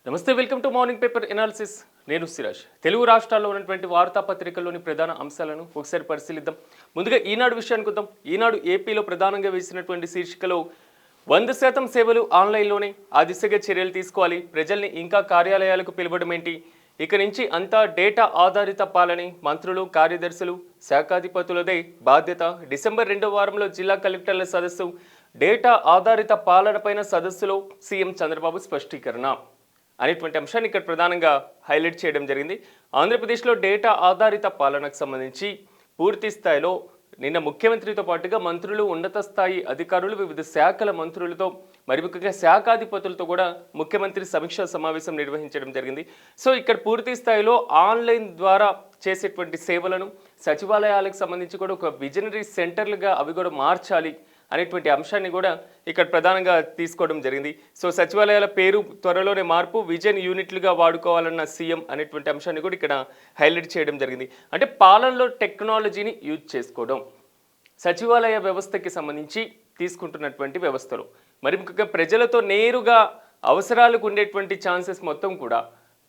నమస్తే, welcome to morning paper analysis. నేను సిరాజ్. తెలుగు రాష్ట్రాల్లో ఉన్నటువంటి వార్తాపత్రికల్లోని ప్రధాన అంశాలను ఒకసారి పరిశీలిద్దాం. ముందుగా ఈనాడు విషయానికి వద్దాం. ఈనాడు ఏపీలో ప్రధానంగా వేసినటువంటి శీర్షికలో 100% సేవలు ఆన్లైన్లోనే, ఆ దిశగా చర్యలు తీసుకోవాలి, ప్రజల్ని ఇంకా కార్యాలయాలకు పిలవడం ఏంటి, ఇక నుంచి అంతా డేటా ఆధారిత పాలనే, మంత్రులు, కార్యదర్శులు, శాఖాధిపతులదే బాధ్యత, డిసెంబర్ 2వ వారంలో జిల్లా కలెక్టర్ల సదస్సు, డేటా ఆధారిత పాలనపైన సదస్సులో సీఎం చంద్రబాబు స్పష్టీకరణ అనేటువంటి అంశాన్ని ఇక్కడ ప్రధానంగా హైలైట్ చేయడం జరిగింది. ఆంధ్రప్రదేశ్లో డేటా ఆధారిత పాలనకు సంబంధించి పూర్తి స్థాయిలో నిన్న ముఖ్యమంత్రితో పాటుగా మంత్రులు, ఉన్నత స్థాయి అధికారులు, వివిధ శాఖల మంత్రులతో, మరి ముఖ్యంగా శాఖాధిపతులతో కూడా ముఖ్యమంత్రి సమీక్షా సమావేశం నిర్వహించడం జరిగింది. సో ఇక్కడ పూర్తి స్థాయిలో ఆన్లైన్ ద్వారా చేసేటువంటి సేవలను సచివాలయాలకు సంబంధించి కూడా ఒక విజనరీ సెంటర్లుగా అవి కూడా మార్చాలి అనేటువంటి అంశాన్ని కూడా ఇక్కడ ప్రధానంగా తీసుకోవడం జరిగింది. సో సచివాలయాల పేరు త్వరలోనే మార్పు, విజన్ యూనిట్లుగా వాడుకోవాలన్న సీఎం అనేటువంటి అంశాన్ని కూడా ఇక్కడ హైలైట్ చేయడం జరిగింది. అంటే పాలనలో టెక్నాలజీని యూజ్ చేసుకోవడం, సచివాలయ వ్యవస్థకి సంబంధించి తీసుకుంటున్నటువంటి వ్యవస్థలు, మరి ముఖ్యంగా ప్రజలతో నేరుగా అవసరాలకు ఉండేటువంటి ఛాన్సెస్ మొత్తం కూడా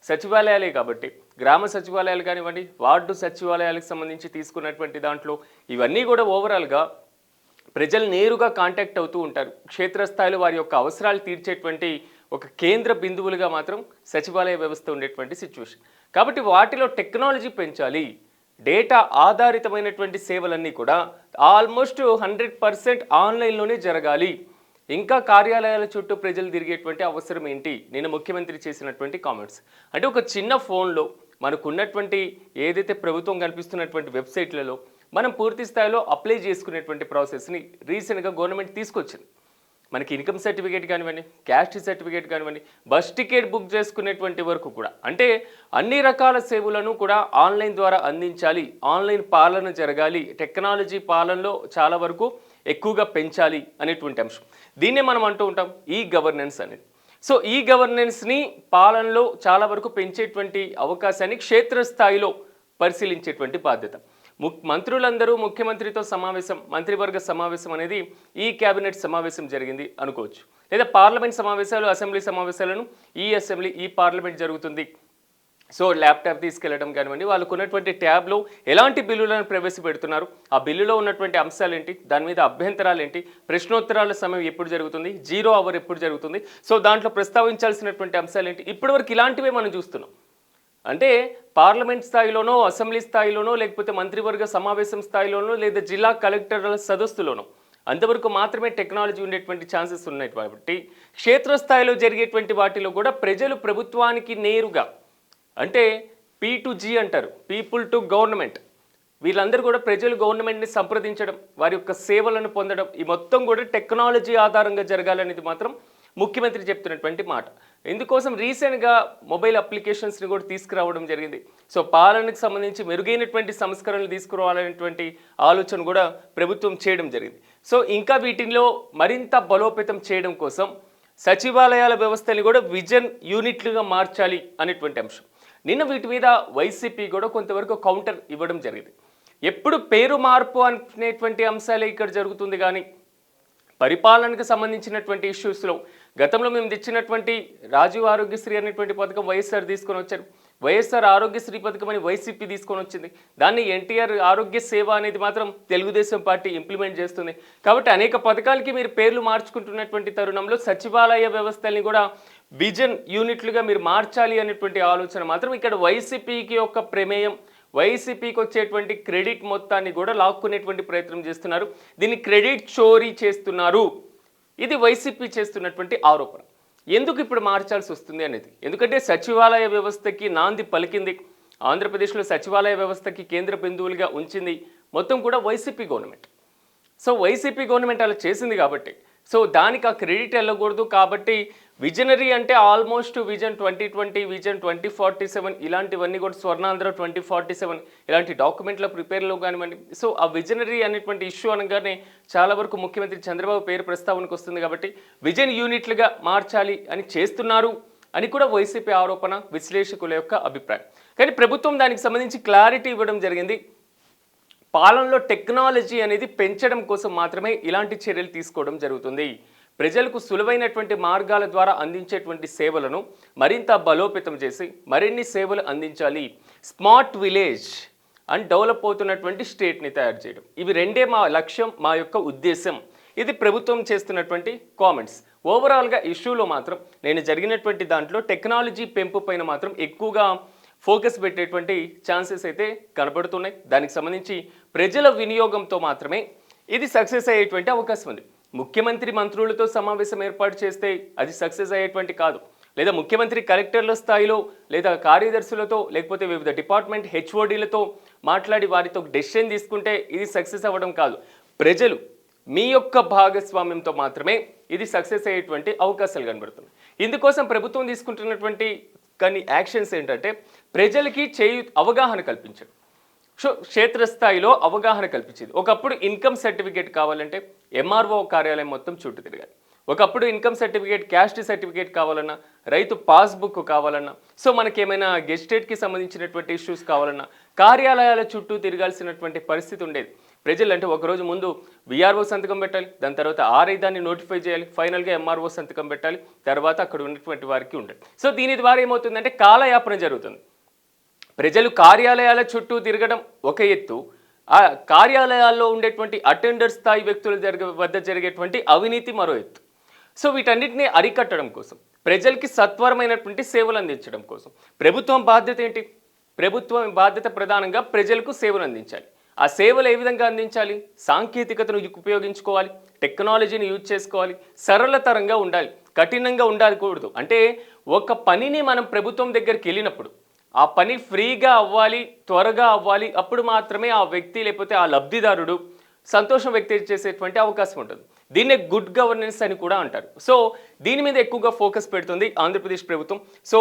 సచివాలయాలే కాబట్టి, గ్రామ సచివాలయాలు కానివ్వండి, వార్డు సచివాలయాలకు సంబంధించి తీసుకున్నటువంటి దాంట్లో ఇవన్నీ కూడా ఓవరాల్గా ప్రజలు నేరుగా కాంటాక్ట్ అవుతూ ఉంటారు. క్షేత్రస్థాయిలో వారి యొక్క అవసరాలు తీర్చేటువంటి ఒక కేంద్ర బిందువులుగా మాత్రం సచివాలయ వ్యవస్థ ఉండేటువంటి సిచ్యువేషన్. కాబట్టి వాటిలో టెక్నాలజీ పెంచాలి, డేటా ఆధారితమైనటువంటి సేవలన్నీ కూడా ఆల్మోస్ట్ 100% ఆన్లైన్లోనే జరగాలి, ఇంకా కార్యాలయాల చుట్టూ ప్రజలు తిరిగేటువంటి అవసరం ఏంటి, నేను ముఖ్యమంత్రి చేసినటువంటి కామెంట్స్. అంటే ఒక చిన్న ఫోన్లో మనకున్నటువంటి ఏదైతే ప్రభుత్వం కల్పిస్తున్నటువంటి వెబ్సైట్లలో మనం పూర్తి స్థాయిలో అప్లై చేసుకునేటువంటి ప్రాసెస్ని రీసెంట్గా గవర్నమెంట్ తీసుకొచ్చింది. మనకి ఇన్కమ్ సర్టిఫికేట్ కానివ్వండి, క్యాస్ట్ సర్టిఫికేట్ కానివ్వండి, బస్ టికెట్ బుక్ చేసుకునేటువంటి వరకు కూడా, అంటే అన్ని రకాల సేవలను కూడా ఆన్లైన్ ద్వారా అందించాలి, ఆన్లైన్ పాలన జరగాలి, టెక్నాలజీ పాలనలో చాలా వరకు ఎక్కువగా పెంచాలి అనేటువంటి అంశం. దీన్నే మనం అంటూ ఉంటాం ఈ గవర్నెన్స్ అనేది. సో ఈ గవర్నెన్స్ని పాలనలో చాలా వరకు పెంచేటువంటి అవకాశాన్ని క్షేత్రస్థాయిలో పరిశీలించేటువంటి బాధ్యత. మంత్రులందరూ ముఖ్యమంత్రితో సమావేశం, మంత్రివర్గ సమావేశం అనేది ఈ క్యాబినెట్ సమావేశం జరిగింది అనుకోవచ్చు, లేదా పార్లమెంట్ సమావేశాలు, అసెంబ్లీ సమావేశాలను ఈ అసెంబ్లీ, ఈ పార్లమెంట్ జరుగుతుంది. సో ల్యాప్టాప్ తీసుకెళ్లడం కానివ్వండి, వాళ్ళకు ఉన్నటువంటి ట్యాబ్లో ఎలాంటి బిల్లులను ప్రవేశపెడుతున్నారు, ఆ బిల్లులో ఉన్నటువంటి అంశాలు ఏంటి, దాని మీద అభ్యంతరాలు ఏంటి, ప్రశ్నోత్తరాల సమయం ఎప్పుడు జరుగుతుంది, 0 అవర్ ఎప్పుడు జరుగుతుంది, సో దాంట్లో ప్రస్తావించాల్సినటువంటి అంశాలు ఏంటి, ఇప్పటివరకు ఇలాంటివే మనం చూస్తున్నాం. అంటే పార్లమెంట్ స్థాయిలోనో, అసెంబ్లీ స్థాయిలోనో, లేకపోతే మంత్రివర్గ సమావేశం స్థాయిలోనో, లేదా జిల్లా కలెక్టర్ల సదస్సులోనో అంతవరకు మాత్రమే టెక్నాలజీ ఉండేటువంటి ఛాన్సెస్ ఉన్నాయి. కాబట్టి క్షేత్రస్థాయిలో జరిగేటువంటి వాటిలో కూడా ప్రజలు ప్రభుత్వానికి నేరుగా, అంటే P2G అంటారు, పీపుల్ టు గవర్నమెంట్, వీళ్ళందరూ కూడా ప్రజలు గవర్నమెంట్ని సంప్రదించడం, వారి యొక్క సేవలను పొందడం, ఈ మొత్తం కూడా టెక్నాలజీ ఆధారంగా జరగాలనేది మాత్రం ముఖ్యమంత్రి చెప్తున్నటువంటి మాట. ఇందుకోసం రీసెంట్గా మొబైల్ అప్లికేషన్స్ని కూడా తీసుకురావడం జరిగింది. సో పాలనకు సంబంధించి మెరుగైనటువంటి సంస్కరణలు తీసుకురావాలనేటువంటి ఆలోచన కూడా ప్రభుత్వం చేయడం జరిగింది. సో ఇంకా వీటిలో మరింత బలోపేతం చేయడం కోసం సచివాలయాల వ్యవస్థని కూడా విజన్ యూనిట్లుగా మార్చాలి అనేటువంటి అంశం. నిన్న వీటి మీద వైసీపీ కూడా కొంతవరకు కౌంటర్ ఇవ్వడం జరిగింది. ఎప్పుడు పేరు మార్పు అనేటువంటి అంశాలే ఇక్కడ జరుగుతుంది, కానీ పరిపాలనకు సంబంధించినటువంటి ఇష్యూస్లో గతంలో మేము తెచ్చినటువంటి రాజీవ్ ఆరోగ్యశ్రీ అనేటువంటి పథకం వైఎస్ఆర్ తీసుకొని వచ్చారు, వైఎస్ఆర్ ఆరోగ్యశ్రీ పథకం అని వైసీపీ తీసుకొని వచ్చింది, దాన్ని ఎన్టీఆర్ ఆరోగ్య సేవ అనేది మాత్రం తెలుగుదేశం పార్టీ ఇంప్లిమెంట్ చేస్తుంది. కాబట్టి అనేక పథకాలకి మీరు పేర్లు మార్చుకుంటున్నటువంటి తరుణంలో సచివాలయ వ్యవస్థల్ని కూడా విజన్ యూనిట్లుగా మీరు మార్చాలి అనేటువంటి ఆలోచన మాత్రం ఇక్కడ వైసీపీకి యొక్క ప్రమేయం, వైసీపీకి వచ్చేటువంటి క్రెడిట్ మొత్తాన్ని కూడా లాక్కునేటువంటి ప్రయత్నం చేస్తున్నారు. దీన్ని క్రెడిట్ చోరీ చేస్తున్నారు, ఇది వైసీపీ చేస్తున్నటువంటి ఆరోపణ. ఎందుకు ఇప్పుడు మార్చాల్సి వస్తుంది అనేది, ఎందుకంటే సచివాలయ వ్యవస్థకి నాంది పలికింది, ఆంధ్రప్రదేశ్లో సచివాలయ వ్యవస్థకి కేంద్ర బిందువులుగా ఉంచింది మొత్తం కూడా YCP government. So YCP government అలా చేసింది కాబట్టి, సో దానికి ఆ క్రెడిట్ వెళ్ళకూడదు. కాబట్టి విజనరీ అంటే ఆల్మోస్ట్ విజన్ 2020, విజన్ 2047 ఇలాంటివన్నీ కూడా, స్వర్ణాంధ్ర 2047 ఇలాంటి డాక్యుమెంట్ల ప్రిపేర్లో కానివ్వండి. సో ఆ విజనరీ అనేటువంటి ఇష్యూ అనగానే చాలా వరకు ముఖ్యమంత్రి చంద్రబాబు పేరు ప్రస్తావనకు వస్తుంది. కాబట్టి విజన్ యూనిట్లుగా మార్చాలి అని చేస్తున్నారు అని కూడా వైసీపీ ఆరోపణ, విశ్లేషకుల యొక్క అభిప్రాయం. కానీ ప్రభుత్వం దానికి సంబంధించి క్లారిటీ ఇవ్వడం జరిగింది. పాలనలో టెక్నాలజీ అనేది పెంచడం కోసం మాత్రమే ఇలాంటి చర్యలు తీసుకోవడం జరుగుతుంది. ప్రజలకు సులువైనటువంటి మార్గాల ద్వారా అందించేటువంటి సేవలను మరింత బలోపేతం చేసి మరిన్ని సేవలు అందించాలి. స్మార్ట్ విలేజ్ అండ్ డెవలప్ అవుతున్నటువంటి స్టేట్ని తయారు చేయడం, ఇవి రెండే మా లక్ష్యం, మా యొక్క ఉద్దేశం. ఇది ప్రభుత్వం చేస్తున్నటువంటి కామెంట్స్. ఓవరాల్గా ఇష్యూలో మాత్రం నేను జరిగినటువంటి దాంట్లో టెక్నాలజీ పెంపు పైన మాత్రం ఎక్కువగా ఫోకస్ పెట్టేటువంటి ఛాన్సెస్ అయితే కనబడుతున్నాయి. దానికి సంబంధించి ప్రజల వినియోగంతో మాత్రమే ఇది సక్సెస్ అయ్యేటువంటి అవకాశం ఉంది. ముఖ్యమంత్రి మంత్రులతో సమావేశం ఏర్పాటు చేస్తే అది సక్సెస్ అయ్యేటువంటి కాదు, లేదా ముఖ్యమంత్రి కలెక్టర్ల స్థాయిలో లేదా కార్యదర్శులతో లేకపోతే వివిధ డిపార్ట్మెంట్ హెచ్ఓడీలతో మాట్లాడి వారితో డెసిషన్ తీసుకుంటే ఇది సక్సెస్ అవ్వడం కాదు. ప్రజలు మీ యొక్క భాగస్వామ్యంతో మాత్రమే ఇది సక్సెస్ అయ్యేటువంటి అవకాశాలు కనబడుతున్నాయి. ఇందుకోసం ప్రభుత్వం తీసుకుంటున్నటువంటి కొన్ని యాక్షన్స్ ఏంటంటే ప్రజలకి అవగాహన కల్పించడం. సో క్షేత్రస్థాయిలో అవగాహన కల్పించేది. ఒకప్పుడు ఇన్కమ్ సర్టిఫికేట్ కావాలంటే ఎంఆర్ఓ కార్యాలయం మొత్తం చుట్టూ తిరగాలి. ఒకప్పుడు ఇన్కమ్ సర్టిఫికేట్, క్యాస్ట్ సర్టిఫికేట్ కావాలన్నా, రైతు పాస్బుక్ కావాలన్నా, సో మనకేమైనా గెస్టేట్కి సంబంధించినటువంటి ఇష్యూస్ కావాలన్నా కార్యాలయాల చుట్టూ తిరగాల్సినటువంటి పరిస్థితి ఉండేది. ప్రజలు అంటే ఒకరోజు ముందు విఆర్ఓ సంతకం పెట్టాలి, దాని తర్వాత ఆర్ఐ దాన్ని నోటిఫై చేయాలి, ఫైనల్గా ఎంఆర్ఓ సంతకం పెట్టాలి, తర్వాత అక్కడ ఉన్నటువంటి వారికి ఉండాలి. సో దీని ద్వారా ఏమవుతుందంటే కాలయాపన జరుగుతుంది. ప్రజలు కార్యాలయాల చుట్టూ తిరగడం ఒక ఎత్తు, ఆ కార్యాలయాల్లో ఉండేటువంటి అటెండర్ స్థాయి వ్యక్తుల వద్ద జరిగేటువంటి అవినీతి మరో ఎత్తు. సో వీటన్నిటిని అరికట్టడం కోసం, ప్రజలకి సత్వరమైనటువంటి సేవలు అందించడం కోసం ప్రభుత్వం బాధ్యత ఏంటి? ప్రభుత్వం బాధ్యత ప్రధానంగా ప్రజలకు సేవలు అందించాలి. ఆ సేవలు ఏ విధంగా అందించాలి? సాంకేతికతను ఉపయోగించుకోవాలి, టెక్నాలజీని యూజ్ చేసుకోవాలి, సరళతరంగా ఉండాలి, కఠినంగా ఉండకూడదు. అంటే ఒక పనిని మనం ప్రభుత్వం దగ్గరికి వెళ్ళినప్పుడు ఆ పని ఫ్రీగా అవ్వాలి, త్వరగా అవ్వాలి, అప్పుడు మాత్రమే ఆ వ్యక్తి లేకపోతే ఆ లబ్ధిదారుడు సంతోషం వ్యక్తం చేసేటువంటి అవకాశం ఉంటుంది. దీన్నే గుడ్ గవర్నెన్స్ అని కూడా అంటారు. సో దీని మీద ఎక్కువగా ఫోకస్ పెడుతుంది ఆంధ్రప్రదేశ్ ప్రభుత్వం. సో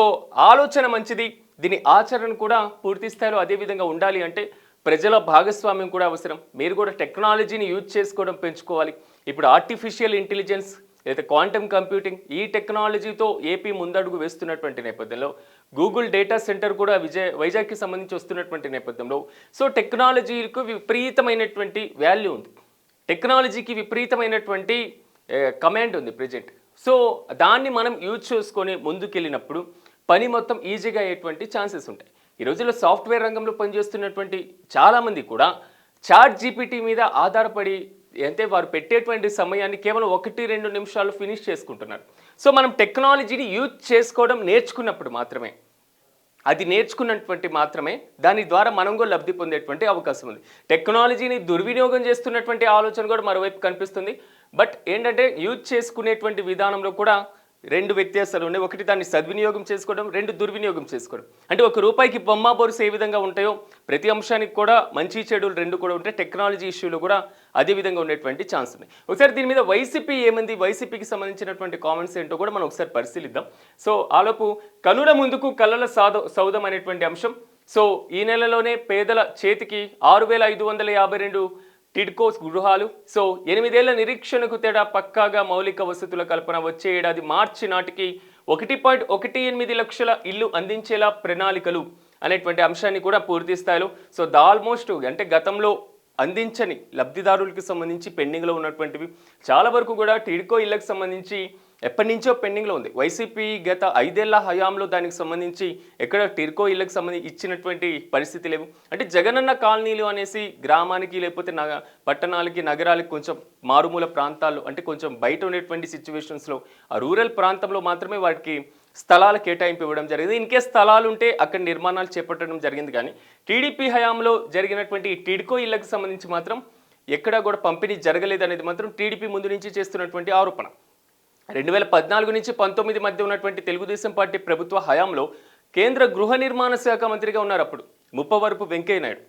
ఆలోచన మంచిది, దీని ఆచరణ కూడా పూర్తి స్థాయిలో అదే విధంగా ఉండాలి. అంటే ప్రజల భాగస్వామ్యం కూడా అవసరం. మీరు కూడా టెక్నాలజీని యూజ్ చేసుకోవడం పెంచుకోవాలి. ఇప్పుడు ఆర్టిఫిషియల్ ఇంటెలిజెన్స్ లేదా క్వాంటమ్ కంప్యూటింగ్, ఈ టెక్నాలజీతో ఏపీ ముందడుగు వేస్తున్నటువంటి నేపథ్యంలో గూగుల్ డేటా సెంటర్ కూడా వైజాగ్కి సంబంధించి వస్తున్నటువంటి నేపథ్యంలో సో టెక్నాలజీకు విపరీతమైనటువంటి వాల్యూ ఉంది, టెక్నాలజీకి విపరీతమైనటువంటి కమాండ్ ఉంది ప్రజెంట్. సో దాన్ని మనం యూజ్ చేసుకొని ముందుకెళ్ళినప్పుడు పని మొత్తం ఈజీగా అయ్యేటువంటి ఛాన్సెస్ ఉంటాయి. ఈ రోజుల్లో సాఫ్ట్వేర్ రంగంలో పనిచేస్తున్నటువంటి చాలామంది కూడా చాట్ జీపీటీ మీద ఆధారపడి అంటే వారు పెట్టేటువంటి సమయాన్ని కేవలం 1-2 నిమిషాలు ఫినిష్ చేసుకుంటున్నారు. సో మనం టెక్నాలజీని యూజ్ చేసుకోవడం నేర్చుకున్నప్పుడు మాత్రమే, అది నేర్చుకున్నటువంటి మాత్రమే దాని ద్వారా మనం కూడా లబ్ధి పొందేటువంటి అవకాశం ఉంది. టెక్నాలజీని దుర్వినియోగం చేస్తున్నటువంటి ఆలోచన కూడా మరోవైపు కనిపిస్తుంది. బట్ ఏంటంటే యూజ్ చేసుకునేటువంటి విధానంలో కూడా 2 వ్యత్యాసాలు ఉన్నాయి. ఒకటి దాన్ని సద్వినియోగం చేసుకోవడం, 2 దుర్వినియోగం చేసుకోవడం. అంటే ₹1 బొమ్మ బొరుసు ఏ విధంగా ఉంటాయో ప్రతి అంశానికి కూడా మంచి చెడులు 2 కూడా ఉంటాయి. టెక్నాలజీ ఇష్యూలు కూడా అదే విధంగా ఉండేటువంటి ఛాన్స్ ఉంది. ఒకసారి దీని మీద వైసీపీ ఏమంది, వైసీపీకి సంబంధించినటువంటి కామెంట్స్ ఏంటో కూడా మనం ఒకసారి పరిశీలిద్దాం. సో ఆలోపు కనుల ముందుకు కళ్ళల సౌదం అనేటువంటి అంశం. సో ఈ నెలలోనే పేదల చేతికి 6,552 టిడ్కోస్ గృహాలు. సో 8 ఏళ్ల నిరీక్షణకు తేడా పక్కాగా మౌలిక వసతుల కల్పన వచ్చే ఏడాది మార్చి నాటికి 1.18 లక్షల ఇల్లు అందించేలా ప్రణాళికలు అనేటువంటి అంశాన్ని కూడా పూర్తి స్థాయిలో సో ఆల్మోస్ట్ అంటే గతంలో అందించని లబ్ధిదారులకు సంబంధించి పెండింగ్లో ఉన్నటువంటివి చాలా వరకు కూడా టిడ్కో ఇళ్లకు సంబంధించి ఎప్పటి నుంచో పెండింగ్లో ఉంది. వైసీపీ గత 5 ఏళ్ల హయాంలో దానికి సంబంధించి ఎక్కడ టిడ్కో ఇళ్లకు సంబంధించి ఇచ్చినటువంటి పరిస్థితి లేవు. అంటే జగనన్న కాలనీలు అనేసి గ్రామానికి లేకపోతే పట్టణాలకి నగరాలకి కొంచెం మారుమూల ప్రాంతాల్లో అంటే కొంచెం బయట ఉండేటువంటి సిచ్యువేషన్స్లో ఆ రూరల్ ప్రాంతంలో మాత్రమే వాటికి స్థలాల కేటాయింపు ఇవ్వడం జరిగింది. ఇన్కేస్ స్థలాలు ఉంటే అక్కడ నిర్మాణాలు చేపట్టడం జరిగింది. కానీ టీడీపీ హయాంలో జరిగినటువంటి టిడ్కో ఇళ్లకు సంబంధించి మాత్రం ఎక్కడా కూడా పంపిణీ జరగలేదు అనేది మాత్రం టీడీపీ ముందు నుంచి చేస్తున్నటువంటి ఆరోపణ. 2014 నుంచి 19 మధ్య ఉన్నటువంటి తెలుగుదేశం పార్టీ ప్రభుత్వ హయాంలో కేంద్ర గృహ నిర్మాణ శాఖ మంత్రిగా ఉన్నారు అప్పుడు ముప్పవరపు వెంకయ్య నాయుడు.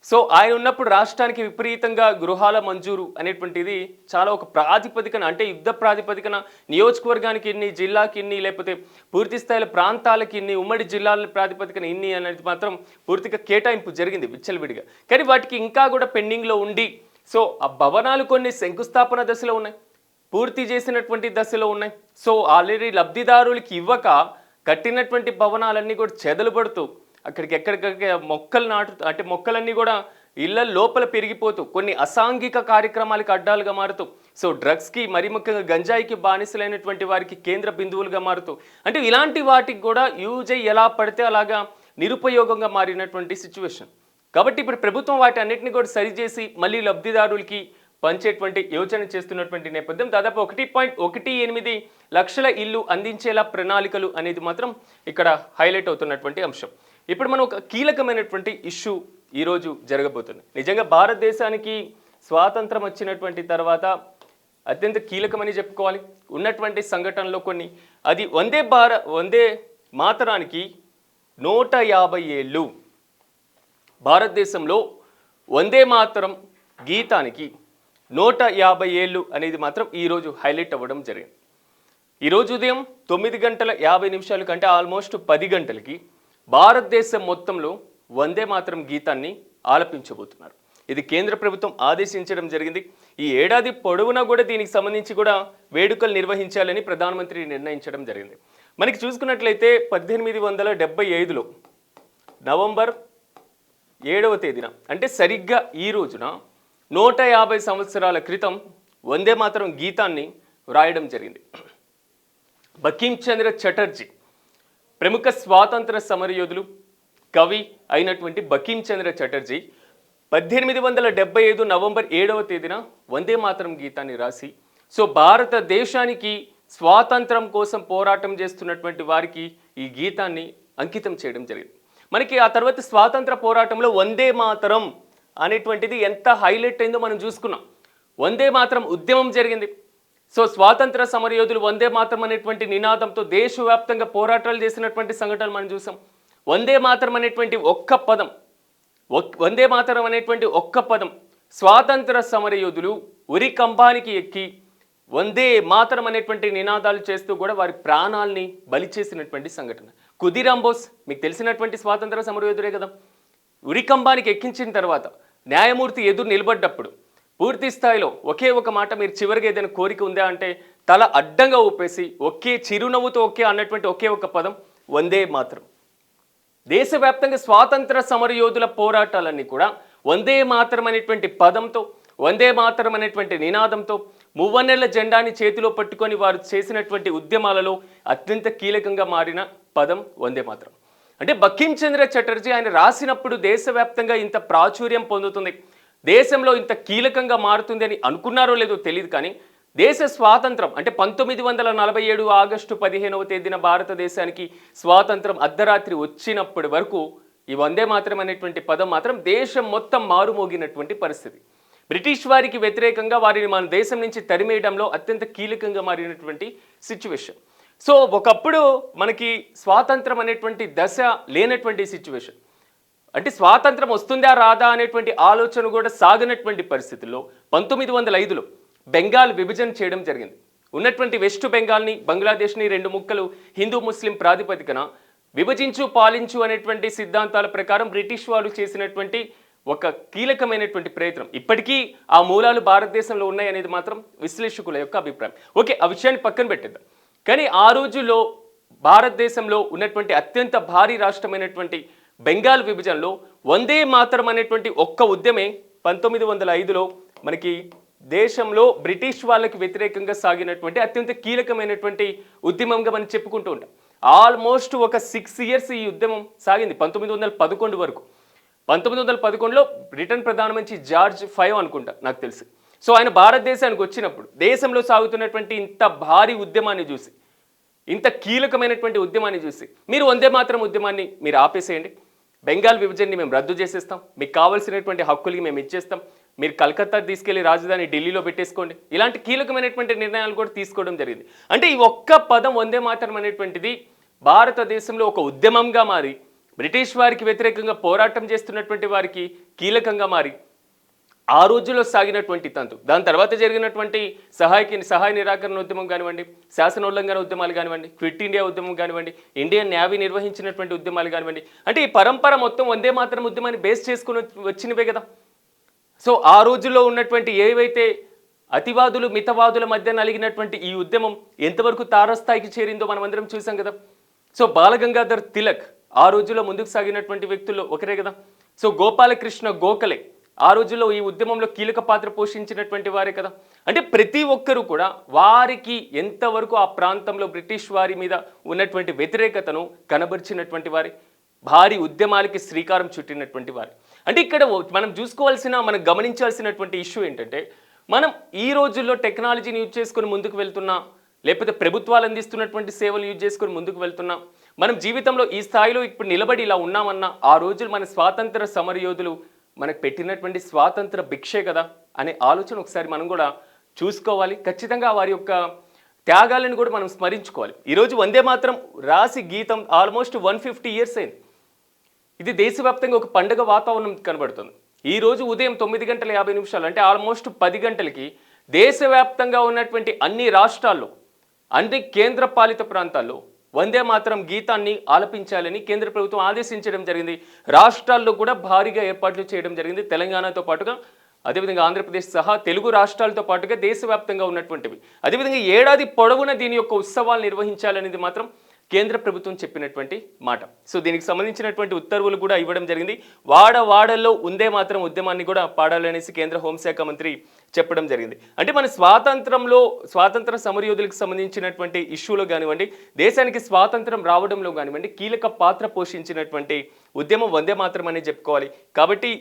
సో ఆయన ఉన్నప్పుడు రాష్ట్రానికి విపరీతంగా గృహాల మంజూరు అనేటువంటిది చాలా ఒక ప్రాతిపదికన అంటే యుద్ధ ప్రాతిపదికన నియోజకవర్గానికి ఇన్ని, జిల్లాకి ఇన్ని, లేకపోతే పూర్తి స్థాయిలో ప్రాంతాలకి ఇన్ని, ఉమ్మడి జిల్లాల ప్రాతిపదికన ఇన్ని అనేది మాత్రం పూర్తిగా కేటాయింపు జరిగింది విచ్చలవిడిగా. కానీ వాటికి ఇంకా కూడా పెండింగ్లో ఉండి సో ఆ భవనాలు కొన్ని శంకుస్థాపన దశలో ఉన్నాయి, పూర్తి చేసినటువంటి దశలో ఉన్నాయి. సో ఆల్రెడీ లబ్ధిదారులకి ఇవ్వక కట్టినటువంటి భవనాలన్నీ కూడా చెదలు పడుతూ అక్కడికి ఎక్కడికక్కడ మొక్కలు అంటే మొక్కలన్నీ కూడా ఇళ్ళ లోపల పెరిగిపోతూ కొన్ని అసాంఘిక కార్యక్రమాలకు అడ్డాలుగా మారుతూ సో డ్రగ్స్కి మరీ ముఖ్యంగా గంజాయికి బానిసలైనటువంటి వారికి కేంద్ర బిందువులుగా మారుతూ అంటే ఇలాంటి వాటికి కూడా యూజ్ అయ్యి ఎలా పడితే అలాగా నిరుపయోగంగా మారినటువంటి సిచ్యువేషన్. కాబట్టి ఇప్పుడు ప్రభుత్వం వాటి అన్నింటినీ కూడా సరిచేసి మళ్ళీ లబ్ధిదారులకి పంచేటువంటి యోచన చేస్తున్నటువంటి నేపథ్యం. దాదాపు 1.18 లక్షల ఇల్లు అందించేలా ప్రణాళికలు అనేది మాత్రం ఇక్కడ హైలైట్ అవుతున్నటువంటి అంశం. ఇప్పుడు మనం ఒక కీలకమైనటువంటి ఇష్యూ ఈరోజు జరగబోతుంది. నిజంగా భారతదేశానికి స్వాతంత్రం వచ్చినటువంటి తర్వాత అత్యంత కీలకమని చెప్పుకోవాలి. ఉన్నటువంటి సంఘటనలో కొన్ని అది వందే మాతరానికి 150 ఏళ్ళు. భారతదేశంలో వందే మాతరం గీతానికి 150 ఏళ్ళు అనేది మాత్రం ఈరోజు హైలైట్ అవ్వడం జరిగింది. ఈరోజు ఉదయం 9:50 కంటే ఆల్మోస్ట్ 10 గంటలకి భారతదేశం మొత్తంలో వందే మాతరం గీతాన్ని ఆలపించబోతున్నారు. ఇది కేంద్ర ప్రభుత్వం ఆదేశించడం జరిగింది. ఈ ఏడాది పొడవునా కూడా దీనికి సంబంధించి కూడా వేడుకలు నిర్వహించాలని ప్రధానమంత్రి నిర్ణయించడం జరిగింది. మనకి చూసుకున్నట్లయితే 1875లో నవంబర్ 7వ తేదీన అంటే సరిగ్గా ఈ రోజున 150 సంవత్సరాల క్రితం వందే మాతరం గీతాన్ని వ్రాయడం జరిగింది. బంకించంద్ర చటర్జీ ప్రముఖ స్వాతంత్ర సమరయోధులు కవి అయినటువంటి బంకించంద్ర చటర్జీ 1875 నవంబర్ 7వ తేదీన వందే మాతరం గీతాన్ని రాసి సో భారతదేశానికి స్వాతంత్రం కోసం పోరాటం చేస్తున్నటువంటి వారికి ఈ గీతాన్ని అంకితం చేయడం జరిగింది. మనకి ఆ తర్వాత స్వాతంత్ర పోరాటంలో వందే మాతరం అనేటువంటిది ఎంత హైలైట్ అయిందో మనం చూసుకున్నాం. వందే మాతరం ఉద్యమం జరిగింది. సో స్వాతంత్ర సమరయోధులు వందే మాతరం అనేటువంటి నినాదంతో దేశవ్యాప్తంగా పోరాటాలు చేసినటువంటి సంఘటనలు మనం చూసాం. వందే మాతరం అనేటువంటి ఒక్క పదం స్వాతంత్ర సమరయోధులు ఉరి కంబానికి ఎక్కి వందే మాతరం అనేటువంటి నినాదాలు చేస్తూ కూడా వారి ప్రాణాలని బలి చేసినటువంటి సంఘటన. ఖుదీరామ్ బోస్ మీకు తెలిసినటువంటి స్వాతంత్ర సమరయోధుడే కదా. ఉరికంబానికి ఎక్కించిన తర్వాత న్యాయమూర్తి ఎదురు నిలబడ్డప్పుడు పూర్తి స్థాయిలో ఒకే ఒక మాట, మీరు చివరికి ఏదైనా కోరిక ఉందా అంటే తల అడ్డంగా ఊపేసి ఒకే చిరునవ్వుతో అన్నటువంటి ఒకే ఒక పదం వందే మాతరం. దేశవ్యాప్తంగా స్వాతంత్ర సమరయోధుల పోరాటాలన్నీ కూడా వందే మాతరం అనేటువంటి పదంతో, వందే మాతరం అనేటువంటి నినాదంతో మువ్వన్నెల జెండాని చేతిలో పట్టుకొని వారు చేసినటువంటి ఉద్యమాలలో అత్యంత కీలకంగా మారిన పదం వందే మాతరం. అంటే బంకించంద్ర చటర్జీ ఆయన రాసినప్పుడు దేశవ్యాప్తంగా ఇంత ప్రాచుర్యం పొందుతుంది, దేశంలో ఇంత కీలకంగా మారుతుంది అని అనుకున్నారో లేదో తెలియదు. కానీ దేశ స్వాతంత్రం అంటే 1947 ఆగస్టు 15వ తేదీన భారతదేశానికి స్వాతంత్రం అర్ధరాత్రి వచ్చినప్పటి వరకు ఈ వందే మాతరం అనేటువంటి పదం మాత్రం దేశం మొత్తం మారుమోగినటువంటి పరిస్థితి. బ్రిటిష్ వారికి వ్యతిరేకంగా వారిని మన దేశం నుంచి తరిమేయడంలో అత్యంత కీలకంగా మారినటువంటి సిచ్యువేషన్. సో ఒకప్పుడు మనకి స్వాతంత్రం అనేటువంటి దశ లేనటువంటి సిచ్యువేషన్, అంటే స్వాతంత్రం వస్తుందా రాదా అనేటువంటి ఆలోచన కూడా సాగినటువంటి పరిస్థితుల్లో 1905లో బెంగాల్ విభజన చేయడం జరిగింది. ఉన్నటువంటి వెస్ట్ బెంగాల్ని, బంగ్లాదేశ్ని 2 ముక్కలు హిందూ ముస్లిం ప్రాతిపదికన విభజించు పాలించు అనేటువంటి సిద్ధాంతాల ప్రకారం బ్రిటిష్ వాళ్ళు చేసినటువంటి ఒక కీలకమైనటువంటి ప్రయత్నం. ఇప్పటికీ ఆ మూలాలు భారతదేశంలో ఉన్నాయి అనేది మాత్రం విశ్లేషకుల యొక్క అభిప్రాయం. ఓకే, ఆ విషయాన్ని పక్కన పెట్టేద్దాం. కానీ ఆ రోజుల్లో భారతదేశంలో ఉన్నటువంటి అత్యంత భారీ రాష్ట్రమైనటువంటి బెంగాల్ విభజనలో వందే మాతరం అనేటువంటి ఒక్క ఉద్యమే 1905లో మనకి దేశంలో బ్రిటిష్ వాళ్ళకి వ్యతిరేకంగా సాగినటువంటి అత్యంత కీలకమైనటువంటి ఉద్యమంగా మనం చెప్పుకుంటూ ఉంటాం. ఆల్మోస్ట్ ఒక 6 ఇయర్స్ ఈ ఉద్యమం సాగింది, 1911 వరకు. 1911లో బ్రిటన్ ప్రధానమంత్రి జార్జ్ 5 అనుకుంటా నాకు తెలిసి. సో ఆయన భారతదేశానికి వచ్చినప్పుడు దేశంలో సాగుతున్నటువంటి ఇంత భారీ ఉద్యమాన్ని చూసి, ఇంత కీలకమైనటువంటి ఉద్యమాన్ని చూసి మీరు వందే మాతరం ఉద్యమాన్ని మీరు ఆపేసేయండి, బెంగాల్ విభజనని మేము రద్దు చేసేస్తాం, మీకు కావాల్సినటువంటి హక్కులకి మేము ఇచ్చేస్తాం, మీరు కలకత్తా తీసుకెళ్లి రాజధాని ఢిల్లీలో పెట్టేసుకోండి, ఇలాంటి కీలకమైనటువంటి నిర్ణయాలు కూడా తీసుకోవడం జరిగింది. అంటే ఈ ఒక్క పదం వందే మాతరం అనేటువంటిది భారతదేశంలో ఒక ఉద్యమంగా మారి బ్రిటిష్ వారికి వ్యతిరేకంగా పోరాటం చేస్తున్నటువంటి వారికి కీలకంగా మారి ఆ రోజుల్లో సాగినటువంటి తంతు. దాని తర్వాత జరిగినటువంటి సహాయ నిరాకరణ ఉద్యమం కానివ్వండి, శాసనోల్లంఘన ఉద్యమాలు కానివ్వండి, క్విట్ ఇండియా ఉద్యమం కానివ్వండి, ఇండియన్ నేవీ నిర్వహించినటువంటి ఉద్యమాలు కానివ్వండి, అంటే ఈ పరంపర మొత్తం వందే మాతరం ఉద్యమాన్ని బేస్ చేసుకుని వచ్చినవే కదా. సో ఆ రోజుల్లో ఉన్నటువంటి ఏవైతే అతివాదులు మితవాదుల మధ్య నలిగినటువంటి ఈ ఉద్యమం ఎంతవరకు తారస్థాయికి చేరిందో మనం అందరం చూసాం కదా. సో బాలగంగాధర్ తిలక్ ఆ రోజుల్లో ముందుకు సాగినటువంటి వ్యక్తుల్లో ఒకరే కదా. సో గోపాలకృష్ణ గోఖలే ఆ రోజుల్లో ఈ ఉద్యమంలో కీలక పాత్ర పోషించినటువంటి వారే కదా. అంటే ప్రతి ఒక్కరూ కూడా వారికి ఎంతవరకు ఆ ప్రాంతంలో బ్రిటిష్ వారి మీద ఉన్నటువంటి వ్యతిరేకతను కనబరిచినటువంటి వారే, భారీ ఉద్యమాలకి శ్రీకారం చుట్టినటువంటి వారు. అంటే ఇక్కడ మనం గమనించాల్సినటువంటి ఇష్యూ ఏంటంటే, మనం ఈ రోజుల్లో టెక్నాలజీని యూజ్ చేసుకొని ముందుకు వెళ్తున్నా, లేకపోతే ప్రభుత్వాలు అందిస్తున్నటువంటి సేవలు యూజ్ చేసుకొని ముందుకు వెళ్తున్నాం, మనం జీవితంలో ఈ స్థాయిలో ఇప్పుడు నిలబడి ఇలా ఉన్నామన్నా ఆ రోజులు మన స్వాతంత్ర సమరయోధులు మనకు పెట్టినటువంటి స్వాతంత్ర భిక్షే కదా అనే ఆలోచన ఒకసారి మనం కూడా చూసుకోవాలి. ఖచ్చితంగా వారి యొక్క త్యాగాలను కూడా మనం స్మరించుకోవాలి. ఈరోజు వందే మాత్రం రాసి గీతం ఆల్మోస్ట్ 150 years అయింది. ఇది దేశవ్యాప్తంగా ఒక పండుగ వాతావరణం కనబడుతుంది. ఈరోజు ఉదయం 9:50 అంటే ఆల్మోస్ట్ 10 గంటలకి దేశవ్యాప్తంగా ఉన్నటువంటి అన్ని రాష్ట్రాల్లో, అన్ని కేంద్ర పాలిత ప్రాంతాల్లో వందే మాత్రం గీతాన్ని ఆలపించాలని కేంద్ర ప్రభుత్వం ఆదేశించడం జరిగింది. రాష్ట్రాల్లో కూడా భారీగా ఏర్పాట్లు చేయడం జరిగింది. తెలంగాణతో పాటుగా, అదేవిధంగా ఆంధ్రప్రదేశ్ సహా తెలుగు రాష్ట్రాలతో పాటుగా దేశవ్యాప్తంగా ఉన్నటువంటివి. అదేవిధంగా ఏడాది పొడవున దీని యొక్క ఉత్సవాలు నిర్వహించాలనేది మాత్రం కేంద్ర ప్రభుత్వం చెప్పినటువంటి మాట. సో దీనికి సంబంధించినటువంటి ఉత్తర్వులు కూడా ఇవ్వడం జరిగింది. వాడవాడల్లో ఉందే మాత్రం ఉద్యమాన్ని కూడా పాడాలనేసి కేంద్ర హోంశాఖ మంత్రి చెప్పడం జరిగింది. అంటే మన స్వాతంత్ర సమరయోధులకు సంబంధించినటువంటి ఇష్యూలో కానివ్వండి, దేశానికి స్వాతంత్రం రావడంలో కానివ్వండి కీలక పాత్ర పోషించినటువంటి ఉద్యమం వందే మాత్రం అని చెప్పుకోవాలి. కాబట్టి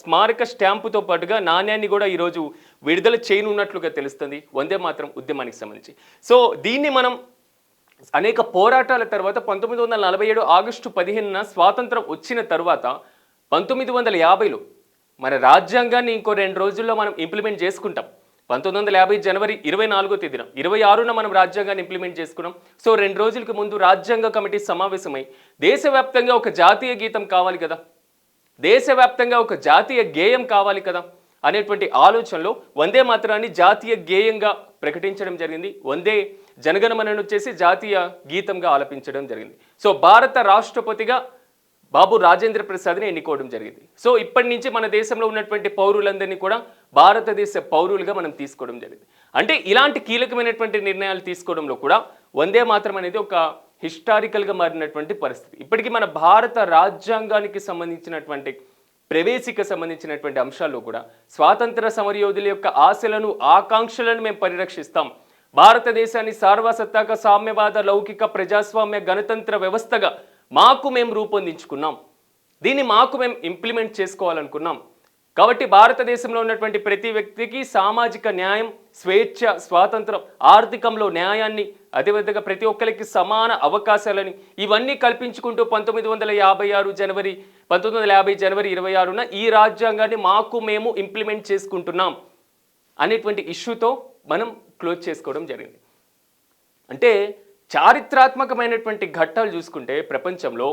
స్మారక స్టాంపుతో పాటుగా నాణ్యాన్ని కూడా ఈరోజు విడుదల చేయనున్నట్లుగా తెలుస్తుంది వందే మాత్రం ఉద్యమానికి సంబంధించి. సో దీన్ని మనం అనేక పోరాటాల తర్వాత 1947 ఆగస్టు 15న స్వాతంత్రం వచ్చిన తర్వాత 1950లో మన రాజ్యాంగాన్ని ఇంకో 2 రోజుల్లో మనం ఇంప్లిమెంట్ చేసుకుంటాం. 1950 జనవరి 24వ తేదీన, 26న మనం రాజ్యాంగాన్ని ఇంప్లిమెంట్ చేసుకున్నాం. సో 2 రోజులకు ముందు రాజ్యాంగ కమిటీ సమావేశమై దేశవ్యాప్తంగా ఒక జాతీయ గీతం కావాలి కదా, దేశవ్యాప్తంగా ఒక జాతీయ గేయం కావాలి కదా అనేటువంటి ఆలోచనలో వందే మాత్రాన్ని జాతీయ గేయంగా ప్రకటించడం జరిగింది. వందే జనగణమనను వచ్చేసి జాతీయ గీతంగా ఆలపించడం జరిగింది. సో భారత రాష్ట్రపతిగా బాబు రాజేంద్ర ప్రసాద్ని ఎన్నుకోవడం జరిగింది. సో ఇప్పటి నుంచి మన దేశంలో ఉన్నటువంటి పౌరులందరినీ కూడా భారతదేశ పౌరులుగా మనం తీసుకోవడం జరిగింది. అంటే ఇలాంటి కీలకమైనటువంటి నిర్ణయాలు తీసుకోవడంలో కూడా వందే మాత్రం అనేది ఒక హిస్టారికల్గా మారినటువంటి పరిస్థితి. ఇప్పటికీ మన భారత రాజ్యాంగానికి సంబంధించినటువంటి ప్రవేశిక సంబంధించినటువంటి అంశాల్లో కూడా స్వాతంత్ర సమరయోధుల యొక్క ఆశలను, ఆకాంక్షలను మేము పరిరక్షిస్తాం, భారతదేశాన్ని సార్వసత్తాక సామ్యవాద లౌకిక ప్రజాస్వామ్య గణతంత్ర వ్యవస్థగా మేము రూపొందించుకున్నాం, దీన్ని మేము ఇంప్లిమెంట్ చేసుకోవాలనుకున్నాం. కాబట్టి భారతదేశంలో ఉన్నటువంటి ప్రతి వ్యక్తికి సామాజిక న్యాయం, స్వేచ్ఛ, స్వాతంత్రం, ఆర్థికంలో న్యాయాన్ని, అదేవిధంగా ప్రతి ఒక్కరికి సమాన అవకాశాలని ఇవన్నీ కల్పించుకుంటూ 1950 జనవరి 26న ఈ రాజ్యాంగాన్ని మేము ఇంప్లిమెంట్ చేసుకుంటున్నాం అనేటువంటి ఇష్యూతో మనం క్లోజ్ చేసుకోవడం జరిగింది. అంటే చారిత్రాత్మకమైనటువంటి ఘట్టాలు చూసుకుంటే ప్రపంచంలో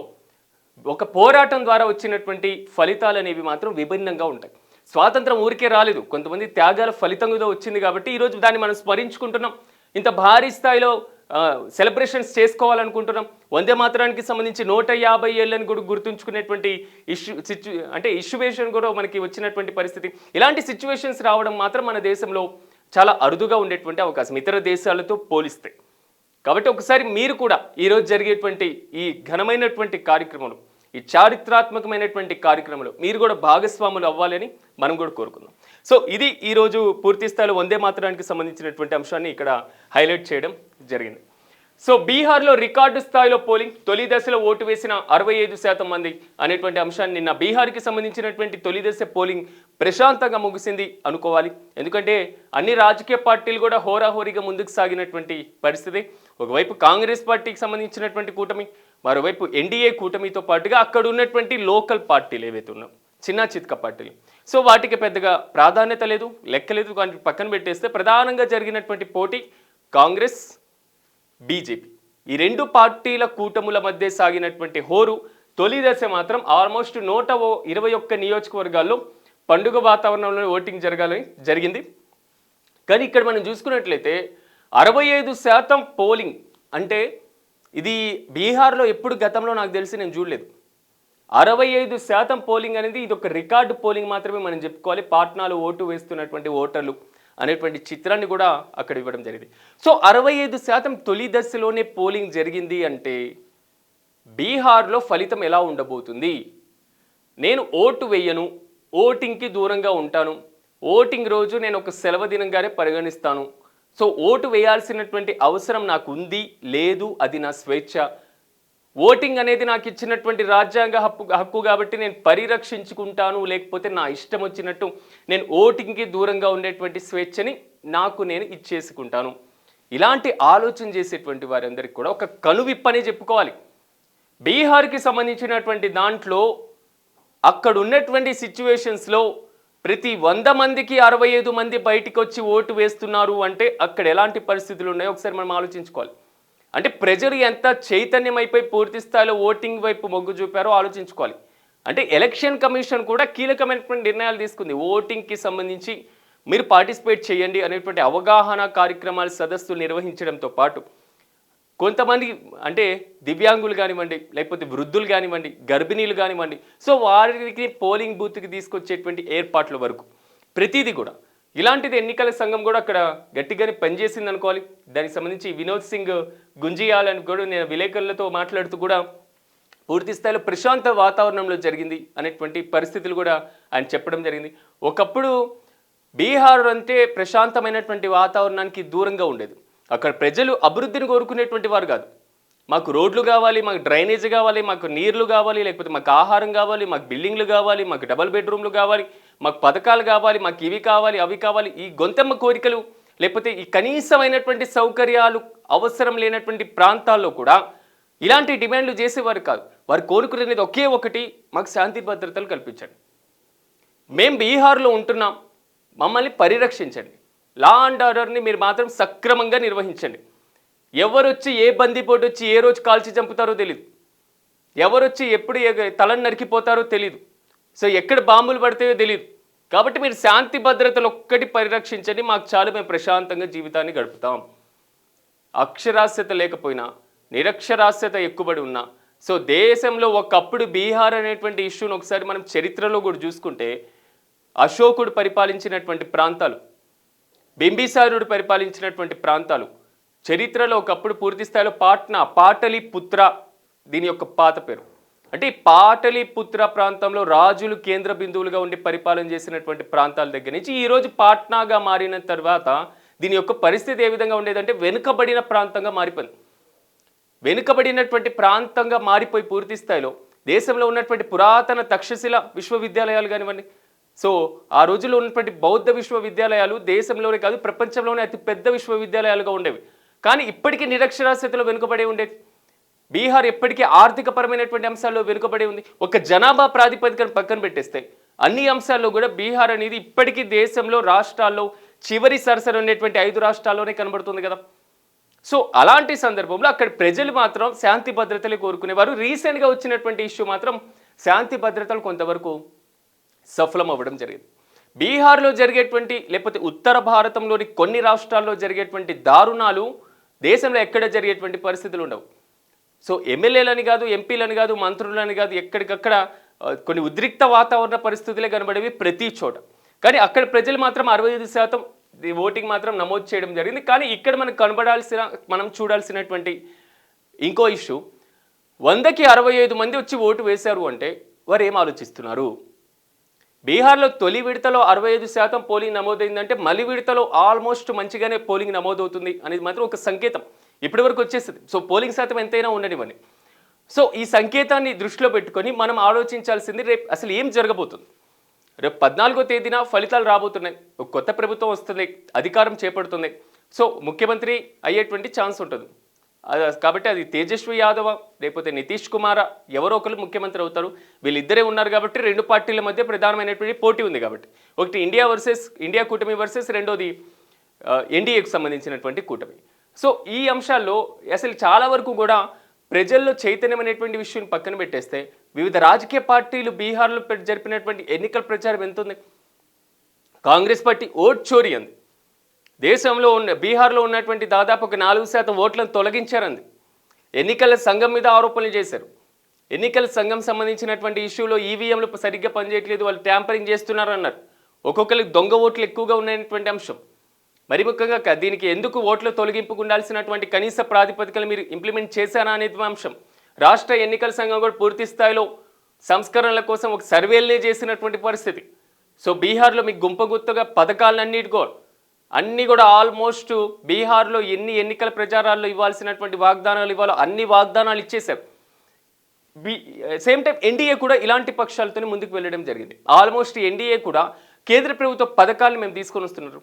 ఒక పోరాటం ద్వారా వచ్చినటువంటి ఫలితాలు అనేవి మాత్రం విభిన్నంగా ఉంటాయి. స్వాతంత్రం ఊరికే రాలేదు, కొంతమంది త్యాగాల ఫలితంగా వచ్చింది. కాబట్టి ఈరోజు దాన్ని మనం స్మరించుకుంటున్నాం, ఇంత భారీ స్థాయిలో సెలబ్రేషన్స్ చేసుకోవాలనుకుంటున్నాం. వందే మాత్రానికి సంబంధించి 150 ఏళ్ళని కూడా గుర్తుంచుకునేటువంటి ఇష్యూవేషన్ కూడా మనకి వచ్చినటువంటి పరిస్థితి. ఇలాంటి సిచ్యువేషన్స్ రావడం మాత్రం మన దేశంలో చాలా అరుదుగా ఉండేటువంటి అవకాశం ఇతర దేశాలతో పోలిస్తే. కాబట్టి ఒకసారి మీరు కూడా ఈరోజు జరిగేటువంటి ఈ ఘనమైనటువంటి కార్యక్రమంలో, ఈ చారిత్రాత్మకమైనటువంటి కార్యక్రమంలో మీరు కూడా భాగస్వాములు అవ్వాలని మనం కూడా కోరుకుందాం. సో ఇది ఈరోజు పూర్తి స్థాయిలో వందే మాత్రానికి సంబంధించినటువంటి అంశాన్ని ఇక్కడ హైలైట్ చేయడం జరిగింది. సో బీహార్లో రికార్డు స్థాయిలో పోలింగ్, తొలి దశలో ఓటు వేసిన 65% మంది అనేటువంటి అంశాన్ని నిన్న బీహార్కి సంబంధించినటువంటి తొలి దశ పోలింగ్ ప్రశాంతంగా ముగిసింది అనుకోవాలి. ఎందుకంటే అన్ని రాజకీయ పార్టీలు కూడా హోరాహోరీగా ముందుకు సాగినటువంటి పరిస్థితి. ఒకవైపు కాంగ్రెస్ పార్టీకి సంబంధించినటువంటి కూటమి, మరోవైపు ఎన్డీఏ కూటమితో పాటుగా అక్కడ ఉన్నటువంటి లోకల్ పార్టీలు ఏవైతే ఉన్నాయో చిన్న చిత్క పార్టీలు, సో వాటికి పెద్దగా ప్రాధాన్యత లేదు, లెక్కలేదు. కానీ పక్కన పెట్టేస్తే ప్రధానంగా జరిగినటువంటి పోటీ కాంగ్రెస్, బీజేపీ, ఈ 2 పార్టీల కూటముల మధ్య సాగినటువంటి హోరు తొలి దశ మాత్రం ఆల్మోస్ట్ 121 నియోజకవర్గాల్లో పండుగ వాతావరణంలో ఓటింగ్ జరిగింది. కానీ ఇక్కడ మనం చూసుకున్నట్లయితే 65% పోలింగ్ అంటే ఇది బీహార్లో ఎప్పుడు గతంలో నాకు తెలిసి నేను చూడలేదు. 65% పోలింగ్ అనేది ఇది ఒక రికార్డు పోలింగ్ మాత్రమే మనం చెప్పుకోవాలి. పాట్నాలో ఓటు వేస్తున్నటువంటి ఓటర్లు అనేటువంటి చిత్రాన్ని కూడా అక్కడ ఇవ్వడం జరిగింది. సో 65% తొలి దశలోనే పోలింగ్ జరిగింది అంటే బీహార్లో ఫలితం ఎలా ఉండబోతుంది? నేను ఓటు వేయను, ఓటింగ్కి దూరంగా ఉంటాను, ఓటింగ్ రోజు నేను ఒక సెలవు దినంగానే పరిగణిస్తాను. సో ఓటు వేయాల్సినటువంటి అవసరం నాకు ఉంది లేదు, అది నా స్వేచ్ఛ. ఓటింగ్ అనేది నాకు ఇచ్చినటువంటి రాజ్యాంగ హక్కు కాబట్టి నేను పరిరక్షించుకుంటాను, లేకపోతే నా ఇష్టం వచ్చినట్టు నేను ఓటింగ్కి దూరంగా ఉండేటువంటి స్వేచ్ఛని నాకు నేను ఇచ్చేసుకుంటాను. ఇలాంటి ఆలోచన చేసేటువంటి వారందరికీ కూడా ఒక కనువిప్పనే చెప్పుకోవాలి. బీహార్కి సంబంధించినటువంటి దాంట్లో అక్కడ ఉన్నటువంటి సిచ్యువేషన్స్లో ప్రతి 100 మందికి 65 మంది బయటికి వచ్చి ఓటు వేస్తున్నారు అంటే అక్కడ ఎలాంటి పరిస్థితులు ఉన్నాయో ఒకసారి మనం ఆలోచించుకోవాలి. అంటే ప్రజలు ఎంత చైతన్యమైపోయి పూర్తి స్థాయిలో ఓటింగ్ వైపు మొగ్గు చూపారో ఆలోచించుకోవాలి. అంటే ఎలక్షన్ కమిషన్ కూడా కీలకమైనటువంటి నిర్ణయాలు తీసుకుంది. ఓటింగ్కి సంబంధించి మీరు పార్టిసిపేట్ చేయండి అనేటువంటి అవగాహన కార్యక్రమాలు సదస్సులు నిర్వహించడంతో పాటు కొంతమంది అంటే దివ్యాంగులు కానివ్వండి, లేకపోతే వృద్ధులు కానివ్వండి, గర్భిణీలు కానివ్వండి, సో వారికి పోలింగ్ బూత్కి తీసుకొచ్చేటువంటి ఏర్పాట్ల వరకు ప్రతిదీ కూడా ఇలాంటిది ఎన్నికల సంఘం కూడా అక్కడ గట్టిగానే పనిచేసింది అనుకోవాలి. దానికి సంబంధించి వినోద్ సింగ్ గుంజియాల్ అని కూడా నేను విలేకరులతో మాట్లాడుతూ కూడా పూర్తి స్థాయిలో ప్రశాంత వాతావరణంలో జరిగింది అనేటువంటి పరిస్థితులు కూడా ఆయన చెప్పడం జరిగింది. ఒకప్పుడు బీహార్ అంటే ప్రశాంతమైనటువంటి వాతావరణానికి దూరంగా ఉండేది. అక్కడ ప్రజలు అభివృద్ధిని కోరుకునేటువంటి వారు కాదు. మాకు రోడ్లు కావాలి, మాకు డ్రైనేజ్ కావాలి, మాకు నీళ్లు కావాలి, లేకపోతే మాకు ఆహారం కావాలి, మాకు బిల్డింగ్లు కావాలి, మాకు డబుల్ బెడ్రూమ్లు కావాలి, మాకు పథకాలు కావాలి, మాకు ఇవి కావాలి అవి కావాలి, ఈ గొంతెమ్మ కోరికలు లేకపోతే ఈ కనీసమైనటువంటి సౌకర్యాలు అవసరం లేనటువంటి ప్రాంతాల్లో కూడా ఇలాంటి డిమాండ్లు చేసేవారు కాదు. వారు కోరుకునేది ఒకే ఒకటి, మాకు శాంతి భద్రతలు కల్పించండి, మేము బీహార్లో ఉంటున్నాం, మమ్మల్ని పరిరక్షించండి, లా అండ్ ఆర్డర్ని మీరు మాత్రం సక్రమంగా నిర్వహించండి. ఎవరొచ్చి ఏ బందిపోటు వచ్చి ఏ రోజు కాల్చి చంపుతారో తెలియదు, ఎవరొచ్చి ఎప్పుడు తలని నరికిపోతారో తెలియదు, సో ఎక్కడ బాంబులు పడతాయో తెలియదు. కాబట్టి మీరు శాంతి భద్రతలు ఒక్కటి పరిరక్షించండి, మాకు చాలు, మేము ప్రశాంతంగా జీవితాన్ని గడుపుతాం. అక్షరాస్యత లేకపోయినా నిరక్షరాస్యత ఎక్కుబడి ఉన్నా, సో దేశంలో ఒకప్పుడు బీహార్ అనేటువంటి ఇష్యూను ఒకసారి మనం చరిత్రలో కూడా చూసుకుంటే అశోకుడు పరిపాలించినటువంటి ప్రాంతాలు, బింబిసారుడు పరిపాలించినటువంటి ప్రాంతాలు చరిత్రలో ఒకప్పుడు పూర్తి స్థాయిలో పాటలీపుత్ర దీని యొక్క పాత పేరు. అంటే ఈ పాటలీపుత్ర ప్రాంతంలో రాజులు కేంద్ర బిందువులుగా ఉండి పరిపాలన చేసినటువంటి ప్రాంతాల దగ్గర నుంచి ఈరోజు పాట్నాగా మారిన తర్వాత దీని యొక్క పరిస్థితి ఏ విధంగా ఉండేదంటే వెనుకబడిన ప్రాంతంగా మారిపోయింది. వెనుకబడినటువంటి ప్రాంతంగా మారిపోయి పూర్తి స్థాయిలో దేశంలో ఉన్నటువంటి పురాతన తక్షశిల విశ్వవిద్యాలయాలు కానివ్వండి, సో ఆ రోజుల్లో ఉన్నటువంటి బౌద్ధ విశ్వవిద్యాలయాలు దేశంలోనే కాదు ప్రపంచంలోనే అతి పెద్ద విశ్వవిద్యాలయాలుగా ఉండేవి. కానీ ఇప్పటికీ నిరక్షరాస్యతలో వెనుకబడి ఉండేది. బీహార్ ఎప్పటికీ ఆర్థికపరమైనటువంటి అంశాల్లో వెనుకబడి ఉంది. ఒక జనాభా ప్రాతిపదికను పక్కన పెట్టేస్తే అన్ని అంశాల్లో కూడా బీహార్ అనేది ఇప్పటికీ దేశంలో రాష్ట్రాల్లో చివరి సరసన ఉండేటువంటి 5 రాష్ట్రాల్లోనే కనబడుతుంది కదా. సో అలాంటి సందర్భంలో అక్కడ ప్రజలు మాత్రం శాంతి భద్రతలు కోరుకునేవారు. రీసెంట్గా వచ్చినటువంటి ఇష్యూ మాత్రం శాంతి భద్రతలు కొంతవరకు సఫలం అవ్వడం జరిగింది. బీహార్లో జరిగేటువంటి లేకపోతే ఉత్తర భారతంలోని కొన్ని రాష్ట్రాల్లో జరిగేటువంటి దారుణాలు దేశంలో ఎక్కడ జరిగేటువంటి పరిస్థితులు ఉండవు. సో ఎమ్మెల్యేలని కాదు, ఎంపీలని కాదు, మంత్రులని కాదు, ఎక్కడికక్కడ కొన్ని ఉద్రిక్త వాతావరణ పరిస్థితులే కనబడేవి ప్రతి చోట. కానీ అక్కడ ప్రజలు మాత్రం 65% ఓటింగ్ మాత్రం నమోదు చేయడం జరిగింది. కానీ ఇక్కడ మనం చూడాల్సినటువంటి ఇంకో ఇష్యూ, 100కి 65 మంది వచ్చి ఓటు వేశారు అంటే వారు ఏం ఆలోచిస్తున్నారు? బీహార్లో తొలి విడతలో 65% పోలింగ్ నమోదైందంటే మలి విడతలో ఆల్మోస్ట్ మంచిగానే పోలింగ్ నమోదవుతుంది అనేది మాత్రం ఒక సంకేతం ఇప్పటి వరకు వచ్చేస్తుంది. సో పోలింగ్ శాతం ఎంతైనా ఉండనివ్వండి. సో ఈ సంకేతాన్ని దృష్టిలో పెట్టుకొని మనం ఆలోచించాల్సింది రేపు అసలు ఏం జరగబోతుంది. రేపు 14వ తేదీన ఫలితాలు రాబోతున్నాయి, ఒక కొత్త ప్రభుత్వం వస్తుంది, అధికారం చేపడుతుంది. సో ముఖ్యమంత్రి అయ్యేటువంటి ఛాన్స్ ఉంటుంది. కాబట్టి అది తేజస్వి యాదవ లేకపోతే నితీష్ కుమార్ ఎవరో ఒకరు ముఖ్యమంత్రి అవుతారు. వీళ్ళిద్దరే ఉన్నారు కాబట్టి 2 పార్టీల మధ్య ప్రధానమైనటువంటి పోటీ ఉంది. కాబట్టి ఒకటి ఇండియా కూటమి వర్సెస్ రెండోది ఎన్డీఏకి సంబంధించినటువంటి కూటమి. సో ఈ అంశాల్లో అసలు చాలా వరకు కూడా ప్రజల్లో చైతన్యం అనేటువంటి విషయం పక్కన పెట్టేస్తే వివిధ రాజకీయ పార్టీలు బీహార్లో జరిపినటువంటి ఎన్నికల ప్రచారం ఎంత ఉంది? కాంగ్రెస్ పార్టీ ఓట్ చోరీ అంది. దేశంలో బీహార్లో ఉన్నటువంటి దాదాపు ఒక 4% ఓట్లను తొలగించారంది. ఎన్నికల సంఘం మీద ఆరోపణలు చేశారు. ఎన్నికల సంఘం సంబంధించినటువంటి ఇష్యూలో ఈవీఎంలు సరిగ్గా పనిచేయట్లేదు, వాళ్ళు ట్యాంపరింగ్ చేస్తున్నారు అన్నారు. ఒక్కొక్కరికి దొంగ ఓట్లు ఎక్కువగా ఉన్నటువంటి అంశం. మరి ముఖ్యంగా దీనికి ఎందుకు ఓట్ల తొలగింపుకు ఉండాల్సినటువంటి కనీస ప్రాతిపదికలు మీరు ఇంప్లిమెంట్ చేశారా అనేది అంశం. రాష్ట్ర ఎన్నికల సంఘం కూడా పూర్తి స్థాయిలో సంస్కరణల కోసం ఒక సర్వేలనే చేసినటువంటి పరిస్థితి. సో బీహార్లో మీకు గుంపగుత్తగా పథకాలన్నిటికో అన్నీ కూడా ఆల్మోస్ట్ బీహార్లో ఎన్ని ఎన్నికల ప్రచారాల్లో ఇవ్వాల్సినటువంటి వాగ్దానాలు ఇవ్వాలో అన్ని వాగ్దానాలు ఇచ్చేశారు. సేమ్ టైం ఎన్డీఏ కూడా ఇలాంటి పక్షాలతోనే ముందుకు వెళ్ళడం జరిగింది. ఆల్మోస్ట్ ఎన్డీఏ కూడా కేంద్ర ప్రభుత్వ పథకాలను మేము తీసుకొని వస్తున్నారు.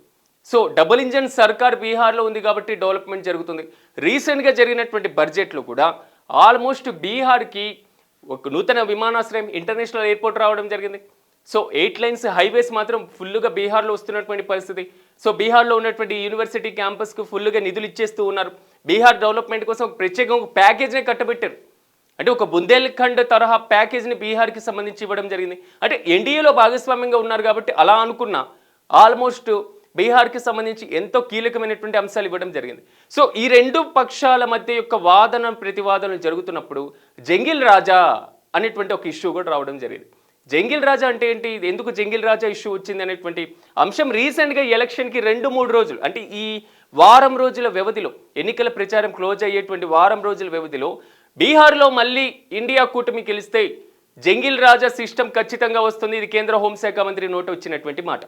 సో డబుల్ ఇంజన్ సర్కార్ బీహార్లో ఉంది కాబట్టి డెవలప్మెంట్ జరుగుతుంది. రీసెంట్గా జరిగినటువంటి బడ్జెట్లో కూడా ఆల్మోస్ట్ బీహార్కి ఒక నూతన విమానాశ్రయం, ఇంటర్నేషనల్ ఎయిర్పోర్ట్ రావడం జరిగింది. సో 8 లైన్స్ హైవేస్ మాత్రం ఫుల్గా బీహార్లో వస్తున్నటువంటి పరిస్థితి. సో బీహార్లో ఉన్నటువంటి యూనివర్సిటీ క్యాంపస్కు ఫుల్గా నిధులు ఇచ్చేస్తూ ఉన్నారు. బీహార్ డెవలప్మెంట్ కోసం ప్రత్యేకంగా ఒక ప్యాకేజ్నే కట్టబెట్టారు. అంటే ఒక బుందేల్ఖండ్ తరహా ప్యాకేజ్ని బీహార్కి సంబంధించి ఇవ్వడం జరిగింది. అంటే ఎన్డీఏలో భాగస్వామ్యంగా ఉన్నారు కాబట్టి అలా అనుకున్న ఆల్మోస్ట్ బీహార్కి సంబంధించి ఎంతో కీలకమైనటువంటి అంశాలు ఇవ్వడం జరిగింది. సో ఈ రెండు పక్షాల మధ్య యొక్క వాదన ప్రతివాదనలు జరుగుతున్నప్పుడు జంగిల్ రాజా అనేటువంటి ఒక ఇష్యూ కూడా రావడం జరిగింది. జంగిల్ రాజా అంటే ఏంటి, ఎందుకు జంగిల్ రాజా ఇష్యూ వచ్చింది అనేటువంటి అంశం రీసెంట్గా ఎలక్షన్కి 2-3 రోజులు, అంటే ఈ వారం రోజుల వ్యవధిలో, ఎన్నికల ప్రచారం క్లోజ్ అయ్యేటువంటి వారం రోజుల వ్యవధిలో బీహార్లో మళ్ళీ ఇండియా కూటమి గెలిస్తే జంగిల్ రాజా సిస్టమ్ ఖచ్చితంగా వస్తుంది. ఇది కేంద్ర హోంశాఖ మంత్రి నోట వచ్చినటువంటి మాట.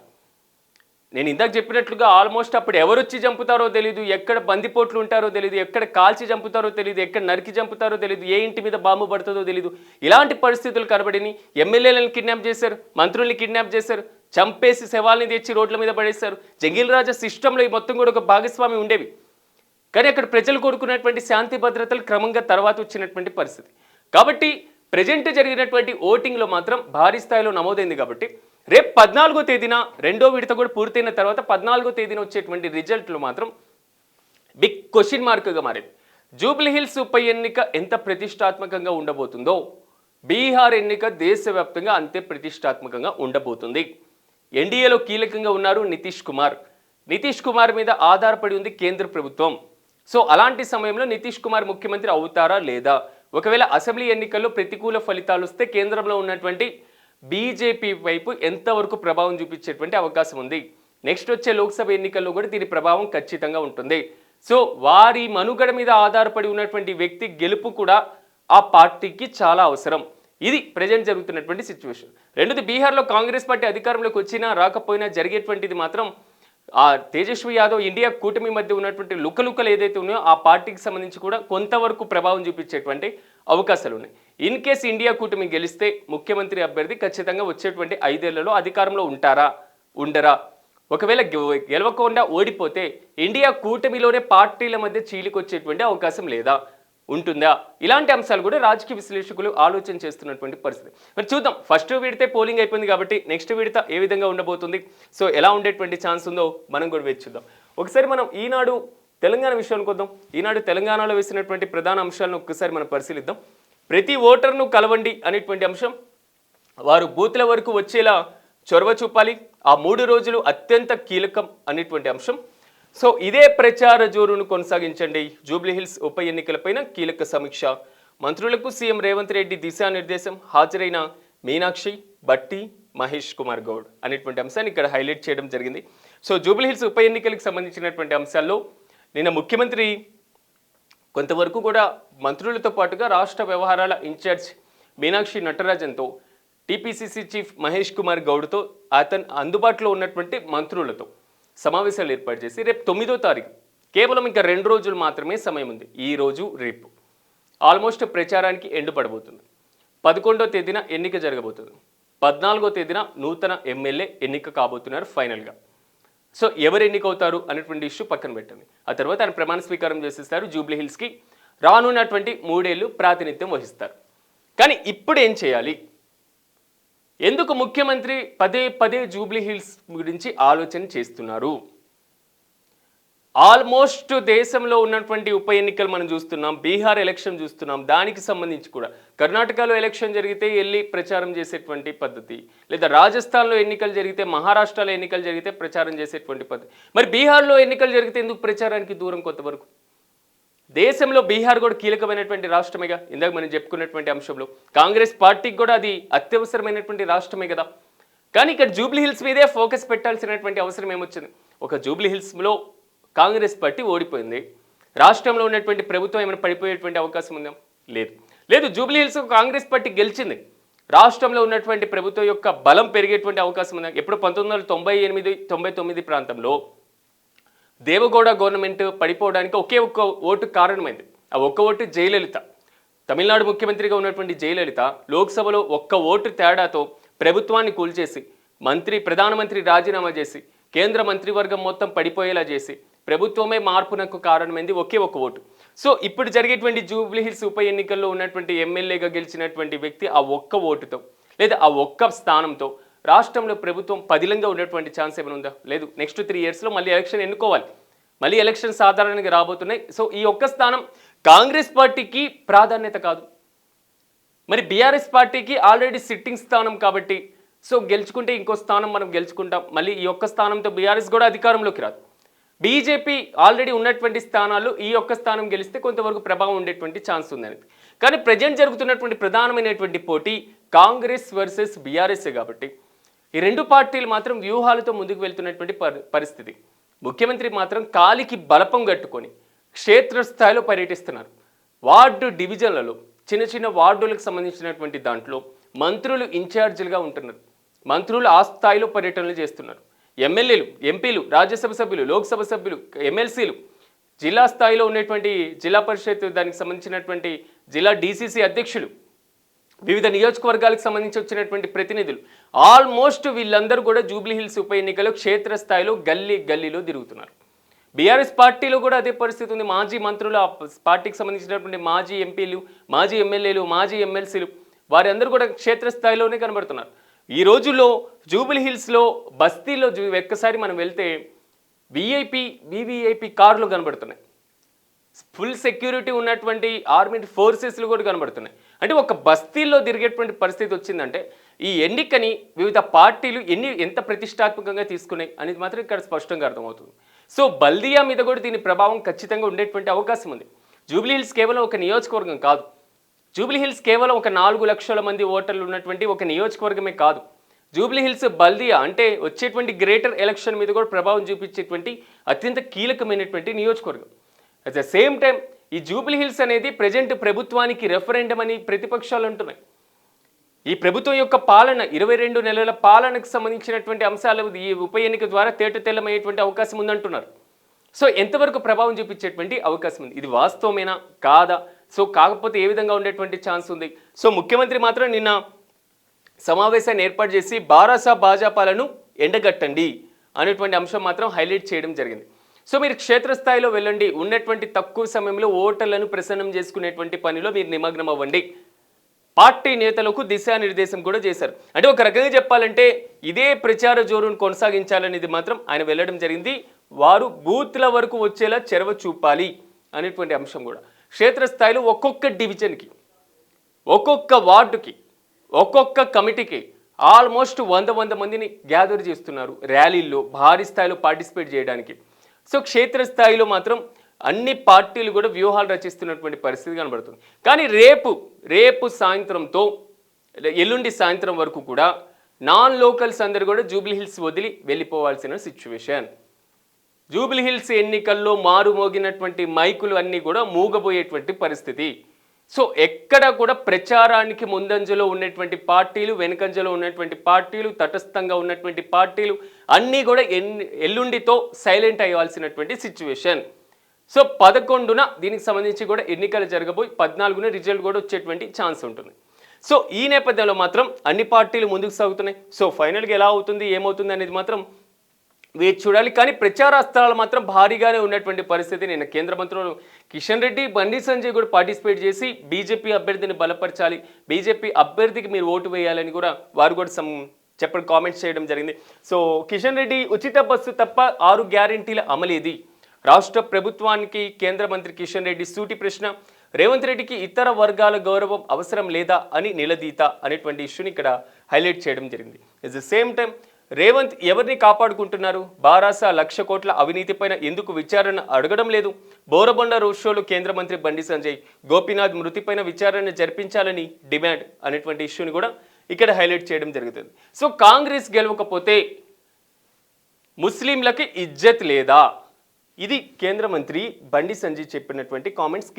నేను ఇందాక చెప్పినట్లుగా ఆల్మోస్ట్ అప్పుడు ఎవరు వచ్చి చంపుతారో తెలియదు, ఎక్కడ బందిపోట్లు ఉంటారో తెలియదు, ఎక్కడ కాల్చి చంపుతారో తెలియదు, ఎక్కడ నరికి చంపుతారో తెలియదు, ఏ ఇంటి మీద బాంబు పడుతుందో తెలియదు. ఇలాంటి పరిస్థితులు కనబడిని. ఎమ్మెల్యేలను కిడ్నాప్ చేశారు, మంత్రుల్ని కిడ్నాప్ చేశారు, చంపేసి శవాల్ని తెచ్చి రోడ్ల మీద పడేశారు. జంగిల్ రాజా సిస్టంలో ఈ మొత్తం కూడా ఒక భాగస్వామి ఉండేవి. కానీ అక్కడ ప్రజలు కోరుకున్నటువంటి శాంతి భద్రతలు క్రమంగా తర్వాత వచ్చినటువంటి పరిస్థితి. కాబట్టి ప్రజెంట్ జరిగినటువంటి ఓటింగ్లో మాత్రం భారీ స్థాయిలో నమోదైంది. కాబట్టి రేపు 14వ తేదీన రెండో విడత కూడా పూర్తయిన తర్వాత 14వ తేదీన వచ్చేటువంటి రిజల్ట్లు మాత్రం బిగ్ క్వశ్చన్ మార్క్గా మారింది. జూబ్లీ హిల్స్ ఉప ఎన్నిక ఎంత ప్రతిష్టాత్మకంగా ఉండబోతుందో బీహార్ ఎన్నిక దేశవ్యాప్తంగా అంతే ప్రతిష్టాత్మకంగా ఉండబోతుంది. ఎన్డీఏలో కీలకంగా ఉన్నారు నితీష్ కుమార్ మీద ఆధారపడి ఉంది కేంద్ర ప్రభుత్వం. సో అలాంటి సమయంలో నితీష్ కుమార్ ముఖ్యమంత్రి అవుతారా లేదా, ఒకవేళ అసెంబ్లీ ఎన్నికల్లో ప్రతికూల ఫలితాలు వస్తే కేంద్రంలో ఉన్నటువంటి బీజేపీ వైపు ఎంతవరకు ప్రభావం చూపించేటువంటి అవకాశం ఉంది. నెక్స్ట్ వచ్చే లోక్సభ ఎన్నికల్లో కూడా దీని ప్రభావం ఖచ్చితంగా ఉంటుంది. సో వారి మనుగడ మీద ఆధారపడి ఉన్నటువంటి వ్యక్తి గెలుపు కూడా ఆ పార్టీకి చాలా అవసరం. ఇది ప్రజెంట్ జరుగుతున్నటువంటి సిచ్యువేషన్. రెండోది, బీహార్లో కాంగ్రెస్ పార్టీ అధికారంలోకి వచ్చినా రాకపోయినా జరిగేటువంటిది మాత్రం ఆ తేజస్వి యాదవ్ ఇండియా కూటమి మధ్య ఉన్నటువంటి లుకలుకలు ఏదైతే ఉన్నాయో ఆ పార్టీకి సంబంధించి కూడా కొంతవరకు ప్రభావం చూపించేటువంటి అవకాశాలు ఉన్నాయి. ఇన్ కేస్ ఇండియా కూటమి గెలిస్తే ముఖ్యమంత్రి అభ్యర్థి ఖచ్చితంగా వచ్చేటువంటి 5 ఏళ్లలో అధికారంలో ఉంటారా ఉండరా, ఒకవేళ గెలవకుండా ఓడిపోతే ఇండియా కూటమిలోనే పార్టీల మధ్య చీలికొచ్చేటువంటి అవకాశం లేదా ఉంటుందా, ఇలాంటి అంశాలు కూడా రాజకీయ విశ్లేషకులు ఆలోచన చేస్తున్నటువంటి పరిస్థితి. మరి చూద్దాం. ఫస్ట్ విడతే పోలింగ్ అయిపోయింది కాబట్టి నెక్స్ట్ విడత ఏ విధంగా ఉండబోతుంది, సో ఎలా ఉండేటువంటి ఛాన్స్ ఉందో మనం కూడా వేచి చూద్దాం. ఒకసారి మనం ఈనాడు తెలంగాణ విషయానికి వద్దాం. ఈనాడు తెలంగాణలో వేసినటువంటి ప్రధాన అంశాలను ఒక్కసారి మనం పరిశీలిద్దాం. ప్రతి ఓటర్ను కలవండి అనేటువంటి అంశం, వారు బూత్ల వరకు వచ్చేలా చొరవ చూపాలి, ఆ 3 రోజులు అత్యంత కీలకం అనేటువంటి అంశం. సో ఇదే ప్రచార జోరును కొనసాగించండి. జూబ్లీహిల్స్ ఉప ఎన్నికలపైన కీలక సమీక్ష, మంత్రులకు సీఎం రేవంత్ రెడ్డి దిశానిర్దేశం, హాజరైన మీనాక్షి, బట్టి, మహేష్ కుమార్ గౌడ్ అనేటువంటి అంశాన్ని ఇక్కడ హైలైట్ చేయడం జరిగింది. సో జూబ్లీహిల్స్ ఉప ఎన్నికలకు సంబంధించినటువంటి అంశాల్లో నిన్న ముఖ్యమంత్రి కొంతవరకు కూడా మంత్రులతో పాటుగా రాష్ట్ర వ్యవహారాల ఇన్ఛార్జ్ మీనాక్షి నటరాజన్తో, టీపీసీసీ చీఫ్ మహేష్ కుమార్ గౌడ్తో, అతను అందుబాటులో ఉన్నటువంటి మంత్రులతో సమావేశాలు ఏర్పాటు చేసి రేపు 9వ తారీఖు, కేవలం ఇంకా 2 రోజులు మాత్రమే సమయం ఉంది. ఈ రోజు రేపు ఆల్మోస్ట్ ప్రచారానికి ఎండ్ పడబోతుంది. 11వ తేదీన ఎన్నిక జరగబోతుంది. 14వ తేదీన నూతన ఎమ్మెల్యే ఎన్నిక కాబోతున్నారు ఫైనల్గా. సో ఎవరు ఎన్నికవుతారు అనేటువంటి ఇష్యూ పక్కన పెట్టండి. ఆ తర్వాత ఆయన ప్రమాణ స్వీకారం చేసేస్తారు. జూబ్లీహిల్స్కి రానున్నటువంటి 3 ఏళ్ళు ప్రాతినిధ్యం వహిస్తారు. కానీ ఇప్పుడు ఏం చేయాలి, ఎందుకు ముఖ్యమంత్రి పదే జూబ్లీహిల్స్ గురించి ఆలోచన చేస్తున్నారు? ఆల్మోస్ట్ దేశంలో ఉన్నటువంటి ఉప ఎన్నికలు మనం చూస్తున్నాం, బీహార్ ఎలక్షన్ చూస్తున్నాం, దానికి సంబంధించి కూడా కర్ణాటకలో ఎలక్షన్ జరిగితే వెళ్ళి ప్రచారం చేసేటువంటి పద్ధతి, లేదా రాజస్థాన్లో ఎన్నికలు జరిగితే, మహారాష్ట్రలో ఎన్నికలు జరిగితే ప్రచారం చేసేటువంటి పద్ధతి. మరి బీహార్లో ఎన్నికలు జరిగితే ఎందుకు ప్రచారానికి దూరం కొంతవరకు? దేశంలో బీహార్ కూడా కీలకమైనటువంటి రాష్ట్రమేగా. ఇందాక మనం చెప్పుకున్నటువంటి అంశంలో కాంగ్రెస్ పార్టీకి కూడా అది అత్యవసరమైనటువంటి రాష్ట్రమే కదా. కానీ ఇక్కడ జూబ్లీహిల్స్ మీదే ఫోకస్ పెట్టాల్సినటువంటి అవసరం ఏమొచ్చింది? ఒక జూబ్లీహిల్స్లో కాంగ్రెస్ పార్టీ ఓడిపోయింది, రాష్ట్రంలో ఉన్నటువంటి ప్రభుత్వం ఏమైనా పడిపోయేటువంటి అవకాశం ఉందా? లేదు. జూబ్లీహిల్స్ కాంగ్రెస్ పార్టీ గెలిచింది, రాష్ట్రంలో ఉన్నటువంటి ప్రభుత్వం యొక్క బలం పెరిగేటువంటి అవకాశం ఉంది. ఎప్పుడు 1998, 99 ప్రాంతంలో దేవగౌడ గవర్నమెంట్ పడిపోవడానికి ఒకే ఒక్క ఓటు కారణమైంది. ఆ ఒక్క ఓటు జయలలిత. తమిళనాడు ముఖ్యమంత్రిగా ఉన్నటువంటి జయలలిత లోక్సభలో ఒక్క ఓటు తేడాతో ప్రభుత్వాన్ని కూల్చేసి ప్రధానమంత్రి రాజీనామా చేసి కేంద్ర మంత్రివర్గం మొత్తం పడిపోయేలా చేసి ప్రభుత్వమే మార్పునకు కారణమైంది ఒకే ఒక్క ఓటు. సో ఇప్పుడు జరిగేటువంటి జూబ్లీహిల్స్ ఉప ఎన్నికల్లో ఉన్నటువంటి ఎమ్మెల్యేగా గెలిచినటువంటి వ్యక్తి ఆ ఒక్క ఓటుతో లేదా ఆ ఒక్క స్థానంతో రాష్ట్రంలో ప్రభుత్వం పదిలంగా ఉన్నటువంటి ఛాన్స్ ఏమైనా ఉందా? లేదు. నెక్స్ట్ 3 ఇయర్స్లో మళ్ళీ ఎలక్షన్ ఎన్నుకోవాలి. మళ్ళీ ఎలక్షన్ సాధారణంగా రాబోతున్నాయి. సో ఈ ఒక్క స్థానం కాంగ్రెస్ పార్టీకి ప్రాధాన్యత కాదు, మరి బీఆర్ఎస్ పార్టీకి ఆల్రెడీ సిట్టింగ్ స్థానం కాబట్టి సో గెలుచుకుంటే ఇంకో స్థానం మనం గెలుచుకుంటాం. మళ్ళీ ఈ ఒక్క స్థానంతో బీఆర్ఎస్ కూడా అధికారంలోకి రాదు. బీజేపీ ఆల్రెడీ ఉన్నటువంటి స్థానాల్లో ఈ ఒక్క స్థానం గెలిస్తే కొంతవరకు ప్రభావం ఉండేటువంటి ఛాన్స్ ఉందనేది. కానీ ప్రజెంట్ జరుగుతున్నటువంటి ప్రధానమైనటువంటి పోటీ కాంగ్రెస్ వర్సెస్ బీఆర్ఎస్ కాబట్టి ఈ రెండు పార్టీలు మాత్రం వ్యూహాలతో ముందుకు వెళ్తున్నటువంటి పరిస్థితి. ముఖ్యమంత్రి మాత్రం కాలికి బలపం కట్టుకొని క్షేత్రస్థాయిలో పర్యటిస్తున్నారు. వార్డు డివిజన్లలో చిన్న చిన్న వార్డులకు సంబంధించినటువంటి దాంట్లో మంత్రులు ఇన్ఛార్జీలుగా ఉంటున్నారు. మంత్రులు ఆ స్థాయిలో పర్యటనలు చేస్తున్నారు. ఎమ్మెల్యేలు, ఎంపీలు, రాజ్యసభ సభ్యులు, లోక్సభ సభ్యులు, ఎమ్మెల్సీలు, జిల్లా స్థాయిలో ఉన్నటువంటి జిల్లా పరిషత్ దానికి సంబంధించినటువంటి జిల్లా డీసీసీ అధ్యక్షులు, వివిధ నియోజకవర్గాలకు సంబంధించి వచ్చినటువంటి ప్రతినిధులు, ఆల్మోస్ట్ వీళ్ళందరూ కూడా జూబ్లీహిల్స్ ఉప ఎన్నికలో క్షేత్రస్థాయిలో గల్లీలో తిరుగుతున్నారు. బీఆర్ఎస్ పార్టీలో కూడా అదే పరిస్థితి ఉంది. మాజీ మంత్రులు, ఆ పార్టీకి సంబంధించినటువంటి మాజీ ఎంపీలు, మాజీ ఎమ్మెల్యేలు, మాజీ ఎమ్మెల్సీలు వారి అందరూ కూడా క్షేత్రస్థాయిలోనే కనబడుతున్నారు. ఈ రోజుల్లో జూబ్లీహిల్స్లో బస్తీల్లో ఒక్కసారి మనం వెళ్తే వివిఐపి కార్లు కనబడుతున్నాయి. ఫుల్ సెక్యూరిటీ ఉన్నటువంటి ఆర్మీ ఫోర్సెస్లు కూడా కనబడుతున్నాయి. అంటే ఒక బస్తీల్లో తిరిగేటువంటి పరిస్థితి వచ్చిందంటే ఈ ఎన్నికని వివిధ పార్టీలు ఎంత ప్రతిష్టాత్మకంగా తీసుకున్నాయి అనేది మాత్రం ఇక్కడ స్పష్టంగా అర్థమవుతుంది. సో బల్దియా మీద కూడా దీని ప్రభావం ఖచ్చితంగా ఉండేటువంటి అవకాశం ఉంది. జూబ్లీహిల్స్ కేవలం ఒక నియోజకవర్గం కాదు. జూబ్లీహిల్స్ కేవలం ఒక 4 లక్షల మంది ఓటర్లు ఉన్నటువంటి ఒక నియోజకవర్గమే కాదు. జూబ్లీహిల్స్ బల్దియా అంటే వచ్చేటువంటి గ్రేటర్ ఎలక్షన్ మీద కూడా ప్రభావం చూపించేటువంటి అత్యంత కీలకమైనటువంటి నియోజకవర్గం. అట్ ద సేమ్ టైం ఈ జూబ్లీహిల్స్ అనేది ప్రజెంట్ ప్రభుత్వానికి రెఫరెండం అని ప్రతిపక్షాలు అంటున్నాయి. ఈ ప్రభుత్వం యొక్క పాలన 22 నెలల పాలనకు సంబంధించినటువంటి అంశాలు ఈ ఉప ఎన్నిక ద్వారా తేటతెల్లమయ్యేటువంటి అవకాశం ఉందంటున్నారు. సో ఎంతవరకు ప్రభావం చూపించేటువంటి అవకాశం ఉంది? ఇది వాస్తవమేనా కాదా? సో కాకపోతే ఏ విధంగా ఉండేటువంటి ఛాన్స్ ఉంది? సో ముఖ్యమంత్రి మాత్రం నిన్న సమావేశాన్ని ఏర్పాటు చేసి బారాసా భాజపాలను ఎండగట్టండి అనేటువంటి అంశం మాత్రం హైలైట్ చేయడం జరిగింది. సో మీరు క్షేత్రస్థాయిలో వెళ్ళండి, ఉన్నటువంటి తక్కువ సమయంలో ఓటర్లను ప్రసన్నం చేసుకునేటువంటి పనిలో మీరు నిమగ్నం అవ్వండి. పార్టీ నేతలకు దిశానిర్దేశం కూడా చేశారు. అంటే ఒక రకంగా చెప్పాలంటే ఇదే ప్రచార జోరును కొనసాగించాలనేది మాత్రం ఆయన వెళ్ళడం జరిగింది. వారు బూత్ల వరకు వచ్చేలా చొరవ చూపాలి అనేటువంటి అంశం కూడా. క్షేత్రస్థాయిలో ఒక్కొక్క డివిజన్కి, ఒక్కొక్క వార్డుకి, ఒక్కొక్క కమిటీకి ఆల్మోస్ట్ 100 మందిని గ్యాదర్ చేస్తున్నారు ర్యాలీల్లో భారీ స్థాయిలో పార్టిసిపేట్ చేయడానికి. సో క్షేత్రస్థాయిలో మాత్రం అన్ని పార్టీలు కూడా వ్యూహాలు రచిస్తున్నటువంటి పరిస్థితి కనబడుతుంది. కానీ రేపు సాయంత్రంతో ఎల్లుండి సాయంత్రం వరకు కూడా నాన్ లోకల్స్ అందరూ కూడా జూబ్లీహిల్స్ వదిలి వెళ్ళిపోవాల్సిన సిచ్యువేషన్. జూబ్లీహిల్స్ ఎన్నికల్లో మారుమోగినటువంటి మైకులు అన్నీ కూడా మూగబోయేటువంటి పరిస్థితి. సో ఎక్కడ కూడా ప్రచారానికి ముందంజలో ఉన్నటువంటి పార్టీలు, వెనుకంజలో ఉన్నటువంటి పార్టీలు, తటస్థంగా ఉన్నటువంటి పార్టీలు అన్నీ కూడా ఎల్లుండితో సైలెంట్ అయ్యాల్సినటువంటి సిచ్యువేషన్. సో 11న దీనికి సంబంధించి కూడా ఎన్నికలు జరగబోయి 14న రిజల్ట్ కూడా వచ్చేటువంటి ఛాన్స్ ఉంటుంది. సో ఈ నేపథ్యంలో మాత్రం అన్ని పార్టీలు ముందుకు సాగుతున్నాయి. సో ఫైనల్గా ఎలా అవుతుంది, ఏమవుతుంది అనేది మాత్రం వేచి చూడాలి. కానీ ప్రచారాస్త్రాలు మాత్రం భారీగానే ఉన్నటువంటి పరిస్థితి. నిన్న కేంద్ర మంత్రులు కిషన్ రెడ్డి, బండి సంజయ్ కూడా పార్టిసిపేట్ చేసి బీజేపీ అభ్యర్థిని బలపరచాలి, బీజేపీ అభ్యర్థికి మీరు ఓటు వేయాలని కూడా వారు కూడా కామెంట్స్ చేయడం జరిగింది. సో కిషన్ రెడ్డి ఉచిత బస్సు తప్ప 6 గ్యారెంటీల అమలేది? రాష్ట్ర ప్రభుత్వానికి కేంద్ర మంత్రి కిషన్ రెడ్డి సూటి ప్రశ్న. రేవంత్ రెడ్డికి ఇతర వర్గాల గౌరవం అవసరం లేదా అని నిలదీత అనేటువంటి ఇష్యూని ఇక్కడ హైలైట్ చేయడం జరిగింది. At the same time Revanth ఎవరిని కాపాడుకుంటున్నారు? బారాసా 1,00,000 కోట్ల అవినీతిపైన ఎందుకు విచారణ అడగడం లేదు? బోరబొండ రోడ్ షోలో కేంద్ర మంత్రి బండి సంజయ్ గోపీనాథ్ మృతిపైన విచారణ జరిపించాలని డిమాండ్ అనేటువంటి ఇష్యూని కూడా ఇక్కడ హైలైట్ చేయడం జరుగుతుంది. సో కాంగ్రెస్ గెలవకపోతే ముస్లింలకి ఇజ్జత్ లేదా? ఇది కేంద్ర మంత్రి బండి సంజయ్ చెప్పినటువంటి కామెంట్స్.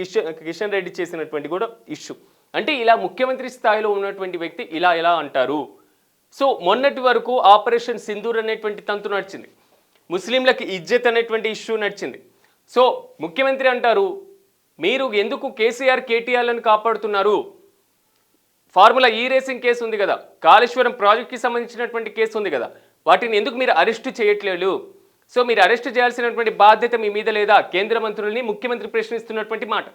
కిషన్ రెడ్డి చేసినటువంటి కూడా ఇష్యూ. అంటే ఇలా ముఖ్యమంత్రి స్థాయిలో ఉన్నటువంటి వ్యక్తి ఇలా ఎలా అంటారు? సో మొన్నటి వరకు ఆపరేషన్ సింధూర్ అనేటువంటి తంతు నడిచింది, ముస్లింలకి ఇజ్జత్ అనేటువంటి ఇష్యూ నడిచింది. సో ముఖ్యమంత్రి అంటారు, మీరు ఎందుకు కేసీఆర్ కేటీఆర్లను కాపాడుతున్నారు? ఫార్ములా ఈ రేసింగ్ కేసు ఉంది కదా, కాళేశ్వరం ప్రాజెక్ట్కి సంబంధించినటువంటి కేసు ఉంది కదా, వాటిని ఎందుకు మీరు అరెస్టు చేయట్లేదు? సో మీరు అరెస్టు చేయాల్సినటువంటి బాధ్యత మీ మీద లేదా? కేంద్ర మంత్రుల్ని ముఖ్యమంత్రి ప్రశ్నిస్తున్నటువంటి మాట.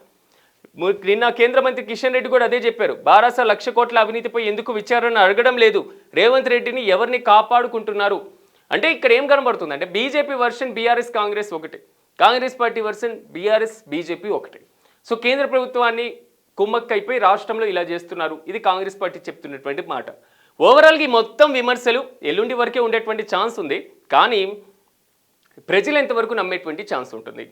నిన్న కేంద్ర మంత్రి కిషన్ రెడ్డి కూడా అదే చెప్పారు. బారాస 1,00,000 కోట్ల అవినీతిపై ఎందుకు విచారణ అడగడం లేదు? రేవంత్ రెడ్డిని ఎవరిని కాపాడుకుంటున్నారు? అంటే ఇక్కడ ఏం కనబడుతుంది అంటే బీజేపీ వర్షన్ బీఆర్ఎస్ కాంగ్రెస్ ఒకటి, Congress party version BRS BJP ఒకటి. సో కేంద్ర ప్రభుత్వాన్ని కుమ్మక్కైపోయి రాష్ట్రంలో ఇలా చేస్తున్నారు. ఇది కాంగ్రెస్ పార్టీ చెప్తున్నటువంటి మాట. ఓవరాల్గా ఈ మొత్తం విమర్శలు ఎల్లుండి వరకే ఉండేటువంటి ఛాన్స్ ఉంది, కానీ ప్రజలు ఎంతవరకు నమ్మేటువంటి ఛాన్స్ ఉంటుంది?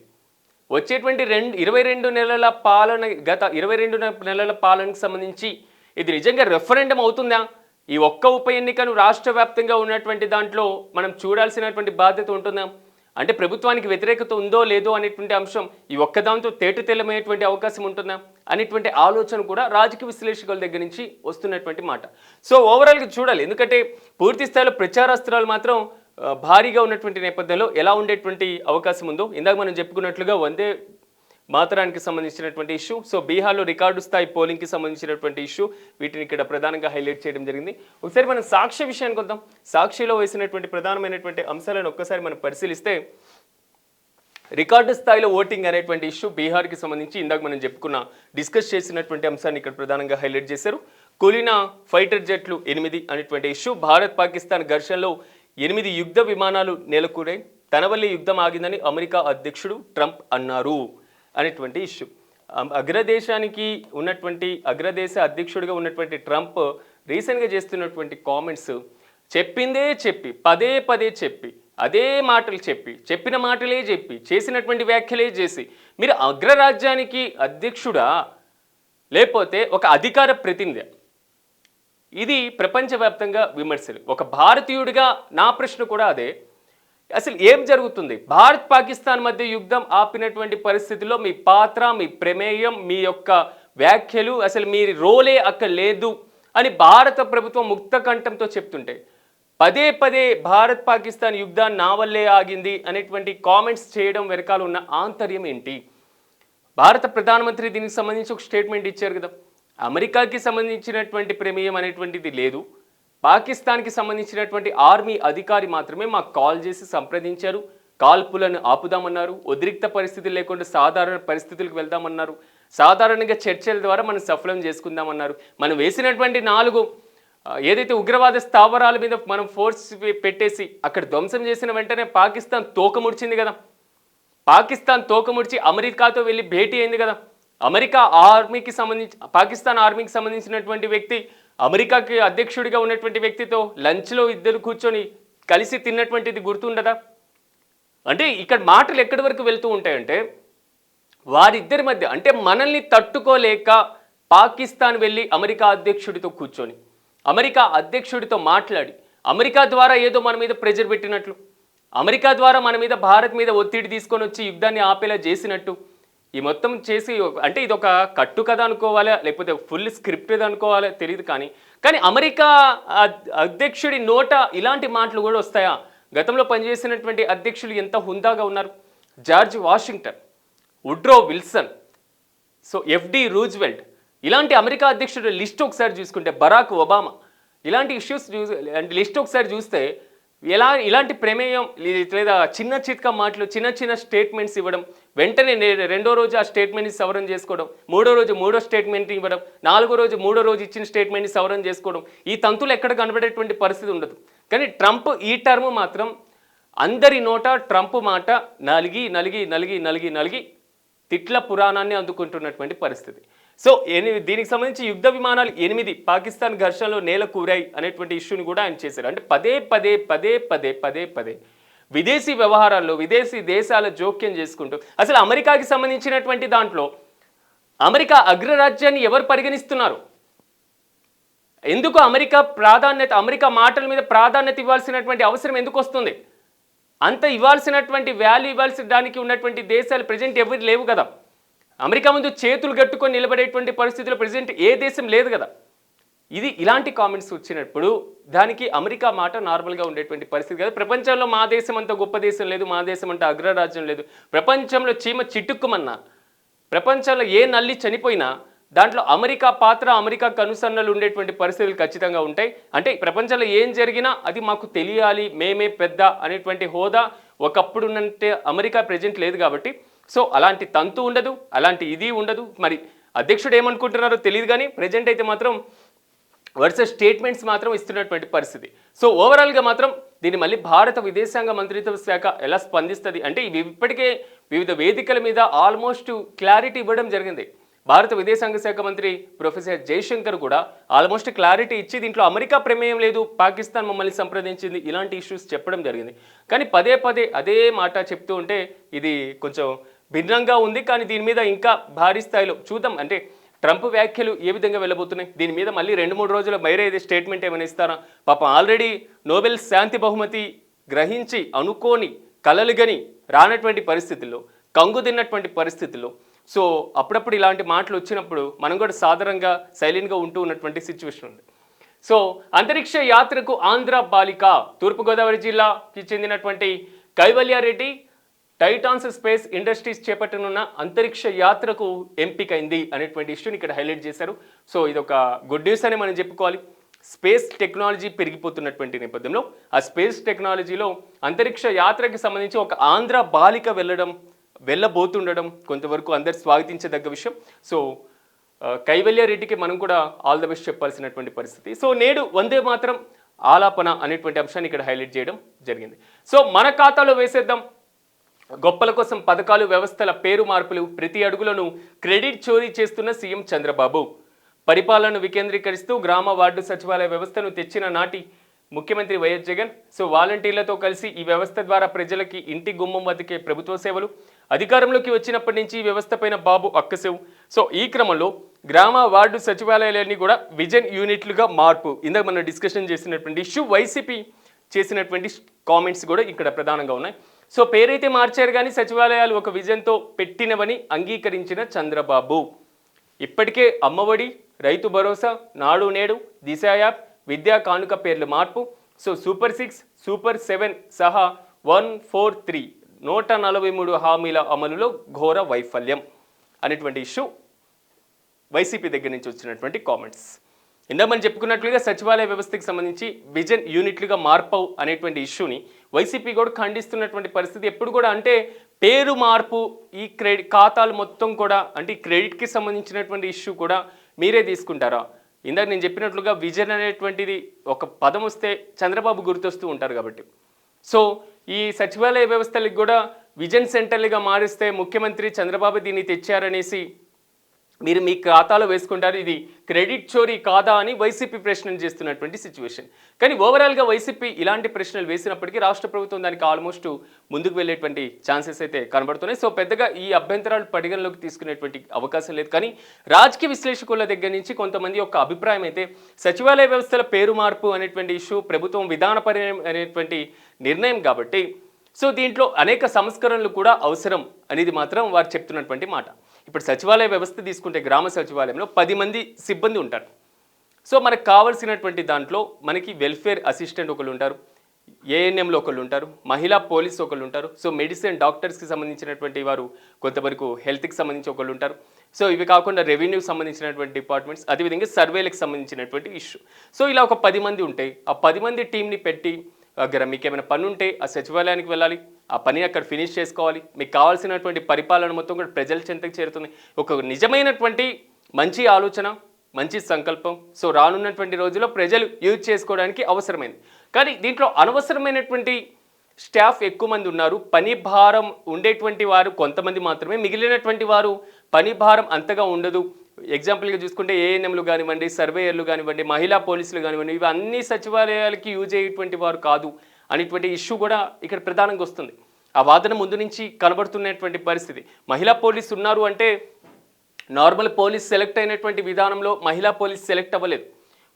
వచ్చేటువంటి 22 నెలల పాలన, గత 22 నెలల పాలనకు సంబంధించి ఇది నిజంగా రెఫరెండం అవుతుందా? ఈ ఒక్క ఉప ఎన్నికను రాష్ట్ర వ్యాప్తంగా ఉన్నటువంటి దాంట్లో మనం చూడాల్సినటువంటి బాధ్యత ఉంటుందా? అంటే ప్రభుత్వానికి వ్యతిరేకత ఉందో లేదో అనేటువంటి అంశం ఈ ఒక్కదాంతో తేటతెల్లమయ్యేటువంటి అవకాశం ఉంటుందా అనేటువంటి ఆలోచన కూడా రాజకీయ విశ్లేషకుల దగ్గర నుంచి వస్తున్నటువంటి మాట. సో ఓవరాల్గా చూడాలి, ఎందుకంటే పూర్తి స్థాయిలో ప్రచారాస్త్రాలు మాత్రం భారీగా ఉన్నటువంటి నేపథ్యంలో ఎలా ఉండేటువంటి అవకాశం ఉందో ఇందాక మనం చెప్పుకున్నట్లుగా వందే మాతరానికి సంబంధించినటువంటి ఇష్యూ, సో బీహార్లో రికార్డు స్థాయి పోలింగ్కి సంబంధించినటువంటి ఇష్యూ, వీటిని ఇక్కడ ప్రధానంగా హైలైట్ చేయడం జరిగింది. ఒకసారి మనం సాక్షి విషయానికి వద్దాం. సాక్షిలో వేసినటువంటి ప్రధానమైనటువంటి అంశాలను ఒక్కసారి మనం పరిశీలిస్తే, రికార్డు స్థాయిలో ఓటింగ్ అనేటువంటి ఇష్యూ బీహార్కి సంబంధించి ఇందాక మనం డిస్కస్ చేసినటువంటి అంశాన్ని ఇక్కడ ప్రధానంగా హైలైట్ చేశారు. కూలిన ఫైటర్ జెట్లు 8 అనేటువంటి ఇష్యూ, భారత్ పాకిస్తాన్ ఘర్షణలో 8 యుద్ధ విమానాలు నేలకూరాయి, తన వల్లే యుద్ధం ఆగిందని అమెరికా అధ్యక్షుడు ట్రంప్ అన్నారు అనేటువంటి ఇష్యూ. అగ్రదేశానికి ఉన్నటువంటి అగ్రదేశ అధ్యక్షుడిగా ఉన్నటువంటి ట్రంప్ రీసెంట్గా చేస్తున్నటువంటి కామెంట్స్ చెప్పిందే చెప్పి పదే పదే చెప్పి అదే మాటలు చెప్పిన మాటలే చెప్పి చేసినటువంటి వ్యాఖ్యలే చేసి మీరు అగ్రరాజ్యానికి అధ్యక్షుడా లేకపోతే ఒక అధికార ప్రతినిధి? ఇది ప్రపంచవ్యాప్తంగా విమర్శలు. ఒక భారతీయుడిగా నా ప్రశ్న కూడా అదే, అసలు ఏం జరుగుతుంది? భారత్ పాకిస్తాన్ మధ్య యుద్ధం ఆపినటువంటి పరిస్థితుల్లో మీ పాత్ర, మీ ప్రమేయం, మీ యొక్క వ్యాఖ్యలు, అసలు మీ రోలే అక్కడ లేదు అని భారత ప్రభుత్వం ముక్త కంఠంతో చెప్తుంటే పదే పదే భారత్ పాకిస్తాన్ యుద్ధాన్ని నా వల్లే ఆగింది అనేటువంటి కామెంట్స్ చేయడం వెనకాల ఉన్న ఆంతర్యం ఏంటి? భారత ప్రధానమంత్రి దీనికి సంబంధించి ఒక స్టేట్మెంట్ ఇచ్చారు కదా, అమెరికాకి సంబంధించినటువంటి ప్రమేయం అనేటువంటిది లేదు, పాకిస్తాన్కి సంబంధించినటువంటి ఆర్మీ అధికారి మాత్రమే మాకు కాల్ చేసి సంప్రదించారు, కాల్పులను ఆపుదామన్నారు, ఉద్రిక్త పరిస్థితులు లేకుండా సాధారణ పరిస్థితులకు వెళ్దామన్నారు, సాధారణంగా చర్చల ద్వారా మనం సఫలం చేసుకుందామన్నారు. మనం వేసినటువంటి 4 ఏదైతే ఉగ్రవాద స్థావరాల మీద మనం ఫోర్స్ పెట్టేసి అక్కడ ధ్వంసం చేసిన వెంటనే పాకిస్తాన్ తోకముడిచింది కదా, పాకిస్తాన్ తోకముడిచి అమెరికాతో వెళ్ళి భేటీ అయింది కదా, అమెరికా ఆర్మీకి సంబంధించి పాకిస్తాన్ ఆర్మీకి సంబంధించినటువంటి వ్యక్తి అమెరికాకి అధ్యక్షుడిగా ఉన్నటువంటి వ్యక్తితో లంచ్లో ఇద్దరు కూర్చొని కలిసి తిన్నటువంటిది గుర్తుండదా? అంటే ఇక్కడ మాటలు ఎక్కడి వరకు వెళ్తూ ఉంటాయంటే వారిద్దరి మధ్య, అంటే మనల్ని తట్టుకోలేక పాకిస్తాన్ వెళ్ళి అమెరికా అధ్యక్షుడితో కూర్చొని అమెరికా అధ్యక్షుడితో మాట్లాడి అమెరికా ద్వారా ఏదో మన మీద ప్రెజర్ పెట్టినట్లు, అమెరికా ద్వారా మన మీద భారత్ మీద ఒత్తిడి తీసుకొని వచ్చి యుద్ధాన్ని ఆపేలా చేసినట్టు ఈ మొత్తం చేసి, అంటే ఇది ఒక కట్టు కథ అనుకోవాలా లేకపోతే ఫుల్ స్క్రిప్ట్ అనుకోవాలా తెలియదు, కానీ అమెరికా అధ్యక్షుడి నోట ఇలాంటి మాటలు కూడా వస్తాయా? గతంలో పనిచేసినటువంటి అధ్యక్షులు ఎంత హుందాగా ఉన్నారు, George Washington, Woodrow Wilson, so FD Roosevelt, ఇలాంటి అమెరికా అధ్యక్షుడి లిస్ట్ ఒకసారి చూసుకుంటే, బరాక్ ఒబామా, ఇలాంటి ఇష్యూస్ లిస్ట్ ఒకసారి చూస్తే ఇలాంటి ప్రమేయం లేదా చిన్న చిత్కా మాటలు, చిన్న స్టేట్మెంట్స్ ఇవ్వడం, వెంటనే 2వ రోజు ఆ స్టేట్మెంట్ని సవరణ చేసుకోవడం, 3వ రోజు 3వ స్టేట్మెంట్ ఇవ్వడం, 4వ రోజు 3వ రోజు ఇచ్చిన స్టేట్మెంట్ని సవరణ చేసుకోవడం, ఈ తంతులు ఎక్కడ కనబడేటువంటి పరిస్థితి ఉండదు. కానీ ట్రంప్ ఈ టర్మ్ మాత్రం అందరి నోట ట్రంప్ మాట నలిగి నలిగి నలిగి నలిగి నలిగి తిట్ల పురాణాన్ని అందుకుంటున్నటువంటి పరిస్థితి. సో దీనికి సంబంధించి యుద్ధ విమానాలు 8 పాకిస్తాన్ ఘర్షణలో నేల కూరాయి అనేటువంటి ఇష్యూని కూడా ఆయన చేశారు. అంటే పదే పదే పదే పదే పదే పదే విదేశీ వ్యవహారాల్లో విదేశీ దేశాల జోక్యం చేసుకుంటూ, అసలు అమెరికాకి సంబంధించినటువంటి దాంట్లో అమెరికా అగ్రరాజ్యాన్ని ఎవరు పరిగణిస్తున్నారు? ఎందుకు అమెరికా మాటల మీద ప్రాధాన్యత ఇవ్వాల్సినటువంటి అవసరం ఎందుకు వస్తుంది? అంత ఇవ్వాల్సినటువంటి వాల్యూ ఇవ్వాల్సిన దానికి ఉన్నటువంటి దేశాలు ప్రజెంట్ ఎవరు లేవు కదా. అమెరికా ముందు చేతులు కట్టుకొని నిలబడేటువంటి పరిస్థితిలో ప్రెసిడెంట్ ఏ దేశం లేదు కదా. ఇలాంటి కామెంట్స్ వచ్చినప్పుడు దానికి అమెరికా మాట నార్మల్గా ఉండేటువంటి పరిస్థితి కాదు. ప్రపంచంలో మా దేశం అంత గొప్ప దేశం లేదు, మా దేశం అంత అగ్రరాజ్యం లేదు. ప్రపంచంలో చీమ చిట్టుక్కుమన్నా, ప్రపంచంలో ఏ నల్లి చనిపోయినా దాంట్లో అమెరికా పాత్ర, అమెరికా కనుసన్నలు ఉండేటువంటి పరిస్థితులు ఖచ్చితంగా ఉంటాయి. అంటే ప్రపంచంలో ఏం జరిగినా అది మాకు తెలియాలి, మేమే పెద్ద అనేటువంటి హోదా ఒకప్పుడు ఉన్నంటే అమెరికా ప్రెజెంట్ లేదు కాబట్టి సో అలాంటి తంతు ఉండదు, అలాంటి ఇది ఉండదు. మరి అధ్యక్షుడు ఏమనుకుంటున్నారో తెలియదు, కానీ ప్రెజెంట్ అయితే మాత్రం వరుస స్టేట్మెంట్స్ మాత్రం ఇస్తున్నటువంటి పరిస్థితి. సో ఓవరాల్గా మాత్రం దీన్ని మళ్ళీ భారత విదేశాంగ మంత్రిత్వ శాఖ ఎలా స్పందిస్తుంది అంటే ఇవి ఇప్పటికే వివిధ వేదికల మీద ఆల్మోస్ట్ క్లారిటీ ఇవ్వడం జరిగింది. భారత విదేశాంగ శాఖ మంత్రి ప్రొఫెసర్ జయశంకర్ కూడా ఆల్మోస్ట్ క్లారిటీ ఇచ్చి దీంట్లో అమెరికా ప్రమేయం లేదు, పాకిస్తాన్ మమ్మల్ని సంప్రదించింది, ఇలాంటి ఇష్యూస్ చెప్పడం జరిగింది. కానీ పదే పదే అదే మాట చెప్తూ ఉంటే ఇది కొంచెం భిన్నంగా ఉంది. కానీ దీని మీద ఇంకా భారీ స్థాయిలో చూద్దాం. అంటే ట్రంప్ వ్యాఖ్యలు ఏ విధంగా వెళ్ళబోతున్నాయి, దీని మీద మళ్ళీ 2-3 రోజుల వేరే స్టేట్మెంట్ ఏమైనా ఇస్తారా? పాపం ఆల్రెడీ నోబెల్ శాంతి బహుమతి గ్రహించి అనుకోని కలలుగని రానటువంటి పరిస్థితుల్లో, కంగు తిన్నటువంటి పరిస్థితుల్లో సో అప్పుడప్పుడు ఇలాంటి మాటలు వచ్చినప్పుడు మనం కూడా సాధారణంగా సైలెంట్గా ఉంటూ ఉన్నటువంటి సిచ్యువేషన్ ఉంది. సో అంతరిక్ష యాత్రకు ఆంధ్ర బాలిక, తూర్పుగోదావరి జిల్లాకి చెందినటువంటి కైవల్యారెడ్డి టైటాన్స్ స్పేస్ ఇండస్ట్రీస్ చేపట్టనున్న అంతరిక్ష యాత్రకు ఎంపికైంది అనేటువంటి ఇష్యూని ఇక్కడ హైలైట్ చేశారు. సో ఇది ఒక గుడ్ న్యూస్ అని మనం చెప్పుకోవాలి. స్పేస్ టెక్నాలజీ పెరిగిపోతున్నటువంటి నేపథ్యంలో ఆ స్పేస్ టెక్నాలజీలో అంతరిక్ష యాత్రకి సంబంధించి ఒక ఆంధ్ర బాలిక వెళ్ళబోతుండడం కొంతవరకు అందరు స్వాగతించదగ్గ విషయం. సో కైవల్యారెడ్డికి మనం కూడా ఆల్ ద బెస్ట్ చెప్పాల్సినటువంటి పరిస్థితి. సో నేడు వందే మాత్రం ఆలాపన అనేటువంటి అంశాన్ని ఇక్కడ హైలైట్ చేయడం జరిగింది. సో మన ఖాతాలో వేసేద్దాం, గొప్పల కోసం పథకాలు, వ్యవస్థల పేరు మార్పులు, ప్రతి అడుగులను క్రెడిట్ చోరీ చేస్తున్న సీఎం చంద్రబాబు. పరిపాలనను వికేంద్రీకరిస్తూ గ్రామ వార్డు సచివాలయ వ్యవస్థను తెచ్చిన నాటి ముఖ్యమంత్రి వైఎస్ జగన్ సో వాలంటీర్లతో కలిసి ఈ వ్యవస్థ ద్వారా ప్రజలకి ఇంటి గుమ్మం వద్దకే ప్రభుత్వ సేవలు. అధికారంలోకి వచ్చినప్పటి నుంచి ఈ వ్యవస్థ పైన బాబు అక్కసేవు. సో ఈ క్రమంలో గ్రామ వార్డు సచివాలయాలన్నీ కూడా విజన్ యూనిట్లుగా మార్పు. ఇందాక మనం డిస్కషన్ చేసినటువంటి ఇష్యూ, వైసీపీ చేసినటువంటి కామెంట్స్ కూడా ఇక్కడ ప్రధానంగా ఉన్నాయి. సో పేరైతే మార్చారు కానీ సచివాలయాలు ఒక విజన్తో పెట్టినవని అంగీకరించిన చంద్రబాబు. ఇప్పటికే అమ్మఒడి, రైతు భరోసా, నాడు నేడు, దిశ యాప్, విద్యా కానుక పేర్ల మార్పు. సో సూపర్ 6, సూపర్ 7 సహా 143 143 హామీల అమలులో ఘోర వైఫల్యం అనేటువంటి ఇష్యూ వైసీపీ దగ్గర నుంచి వచ్చినటువంటి కామెంట్స్. ఇందాక మనం చెప్పుకున్నట్లుగా సచివాలయ వ్యవస్థకి సంబంధించి విజన్ యూనిట్లుగా మార్పు అనేటువంటి ఇష్యూని వైసీపీ కూడా ఖండిస్తున్నటువంటి పరిస్థితి. ఎప్పుడు కూడా అంటే పేరు మార్పు, ఈ ఖాతాలు మొత్తం కూడా అంటే ఈ క్రెడిట్కి సంబంధించినటువంటి ఇష్యూ కూడా మీరే తీసుకుంటారా? ఇందాక నేను చెప్పినట్లుగా విజన్ అనేటువంటిది ఒక పదం వస్తే చంద్రబాబు గుర్తొస్తూ ఉంటారు కాబట్టి సో ఈ సచివాలయ వ్యవస్థలకు కూడా విజన్ సెంటర్లుగా మారిస్తే ముఖ్యమంత్రి చంద్రబాబు దీన్ని తెచ్చారనేసి మీరు మీ ఖాతాలో వేసుకుంటారు. ఇది క్రెడిట్ చోరీ కాదా అని వైసీపీ ప్రశ్నలు చేస్తున్నటువంటి సిచ్యువేషన్. కానీ ఓవరాల్గా వైసీపీ ఇలాంటి ప్రశ్నలు వేసినప్పటికీ రాష్ట్ర ప్రభుత్వం దానికి ఆల్మోస్ట్ ముందుకు వెళ్ళేటువంటి ఛాన్సెస్ అయితే కనబడుతున్నాయి. సో పెద్దగా ఈ అభ్యంతరాలు పరిగణలోకి తీసుకునేటువంటి అవకాశం లేదు. కానీ రాజకీయ విశ్లేషకుల దగ్గర నుంచి కొంతమంది యొక్క అభిప్రాయం అయితే సచివాలయ వ్యవస్థల పేరు మార్పు అనేటువంటి ఇష్యూ ప్రభుత్వం విధానపరమైన అనేటువంటి నిర్ణయం కాబట్టి సో దీంట్లో అనేక సంస్కరణలు కూడా అవసరం అనేది మాత్రం వారు చెప్తున్నటువంటి మాట. ఇప్పుడు సచివాలయ వ్యవస్థ తీసుకుంటే గ్రామ సచివాలయంలో 10 మంది సిబ్బంది ఉంటారు. సో మనకు కావాల్సినటువంటి దాంట్లో మనకి వెల్ఫేర్ అసిస్టెంట్ ఒకళ్ళు ఉంటారు, ఏఎన్ఎంలో ఒకళ్ళు ఉంటారు, మహిళా పోలీస్ ఒకళ్ళు ఉంటారు, సో మెడిసిన్ డాక్టర్స్కి సంబంధించినటువంటి వారు కొంతవరకు హెల్త్కి సంబంధించి ఒకళ్ళు ఉంటారు. సో ఇవి కాకుండా రెవెన్యూకి సంబంధించినటువంటి డిపార్ట్మెంట్స్, అదేవిధంగా సర్వేలకు సంబంధించినటువంటి ఇష్యూ. సో ఇలా ఒక 10 మంది ఉంటాయి. ఆ 10 మంది టీంని పెట్టి దగ్గర మీకు ఏమైనా పని ఉంటే ఆ సచివాలయానికి వెళ్ళాలి, ఆ పని అక్కడ ఫినిష్ చేసుకోవాలి. మీకు కావాల్సినటువంటి పరిపాలన మొత్తం కూడా ప్రజల చెంతకు చేరుతుంది. ఒక నిజమైనటువంటి మంచి ఆలోచన, మంచి సంకల్పం సో రానున్నటువంటి రోజుల్లో ప్రజలు యూజ్ చేసుకోవడానికి అవసరమైంది. కానీ దీంట్లో అనవసరమైనటువంటి స్టాఫ్ ఎక్కువ మంది ఉన్నారు. పని భారం ఉండేటువంటి వారు కొంతమంది మాత్రమే, మిగిలినటువంటి వారు పని భారం అంతగా ఉండదు. ఎగ్జాంపుల్గా చూసుకుంటే ఏఎన్ఎంలు కానివ్వండి, సర్వేయర్లు కానివ్వండి, మహిళా పోలీసులు కానివ్వండి, ఇవి అన్ని సచివాలయాలకి యూజ్ అయ్యేటువంటి వారు కాదు అనేటువంటి ఇష్యూ కూడా ఇక్కడ ప్రధానంగా వస్తుంది. ఆ వాదన ముందు నుంచి కనబడుతున్నటువంటి పరిస్థితి. మహిళా పోలీసు ఉన్నారు అంటే నార్మల్ పోలీస్ సెలెక్ట్ అయినటువంటి విధానంలో మహిళా పోలీస్ సెలెక్ట్ అవ్వలేదు.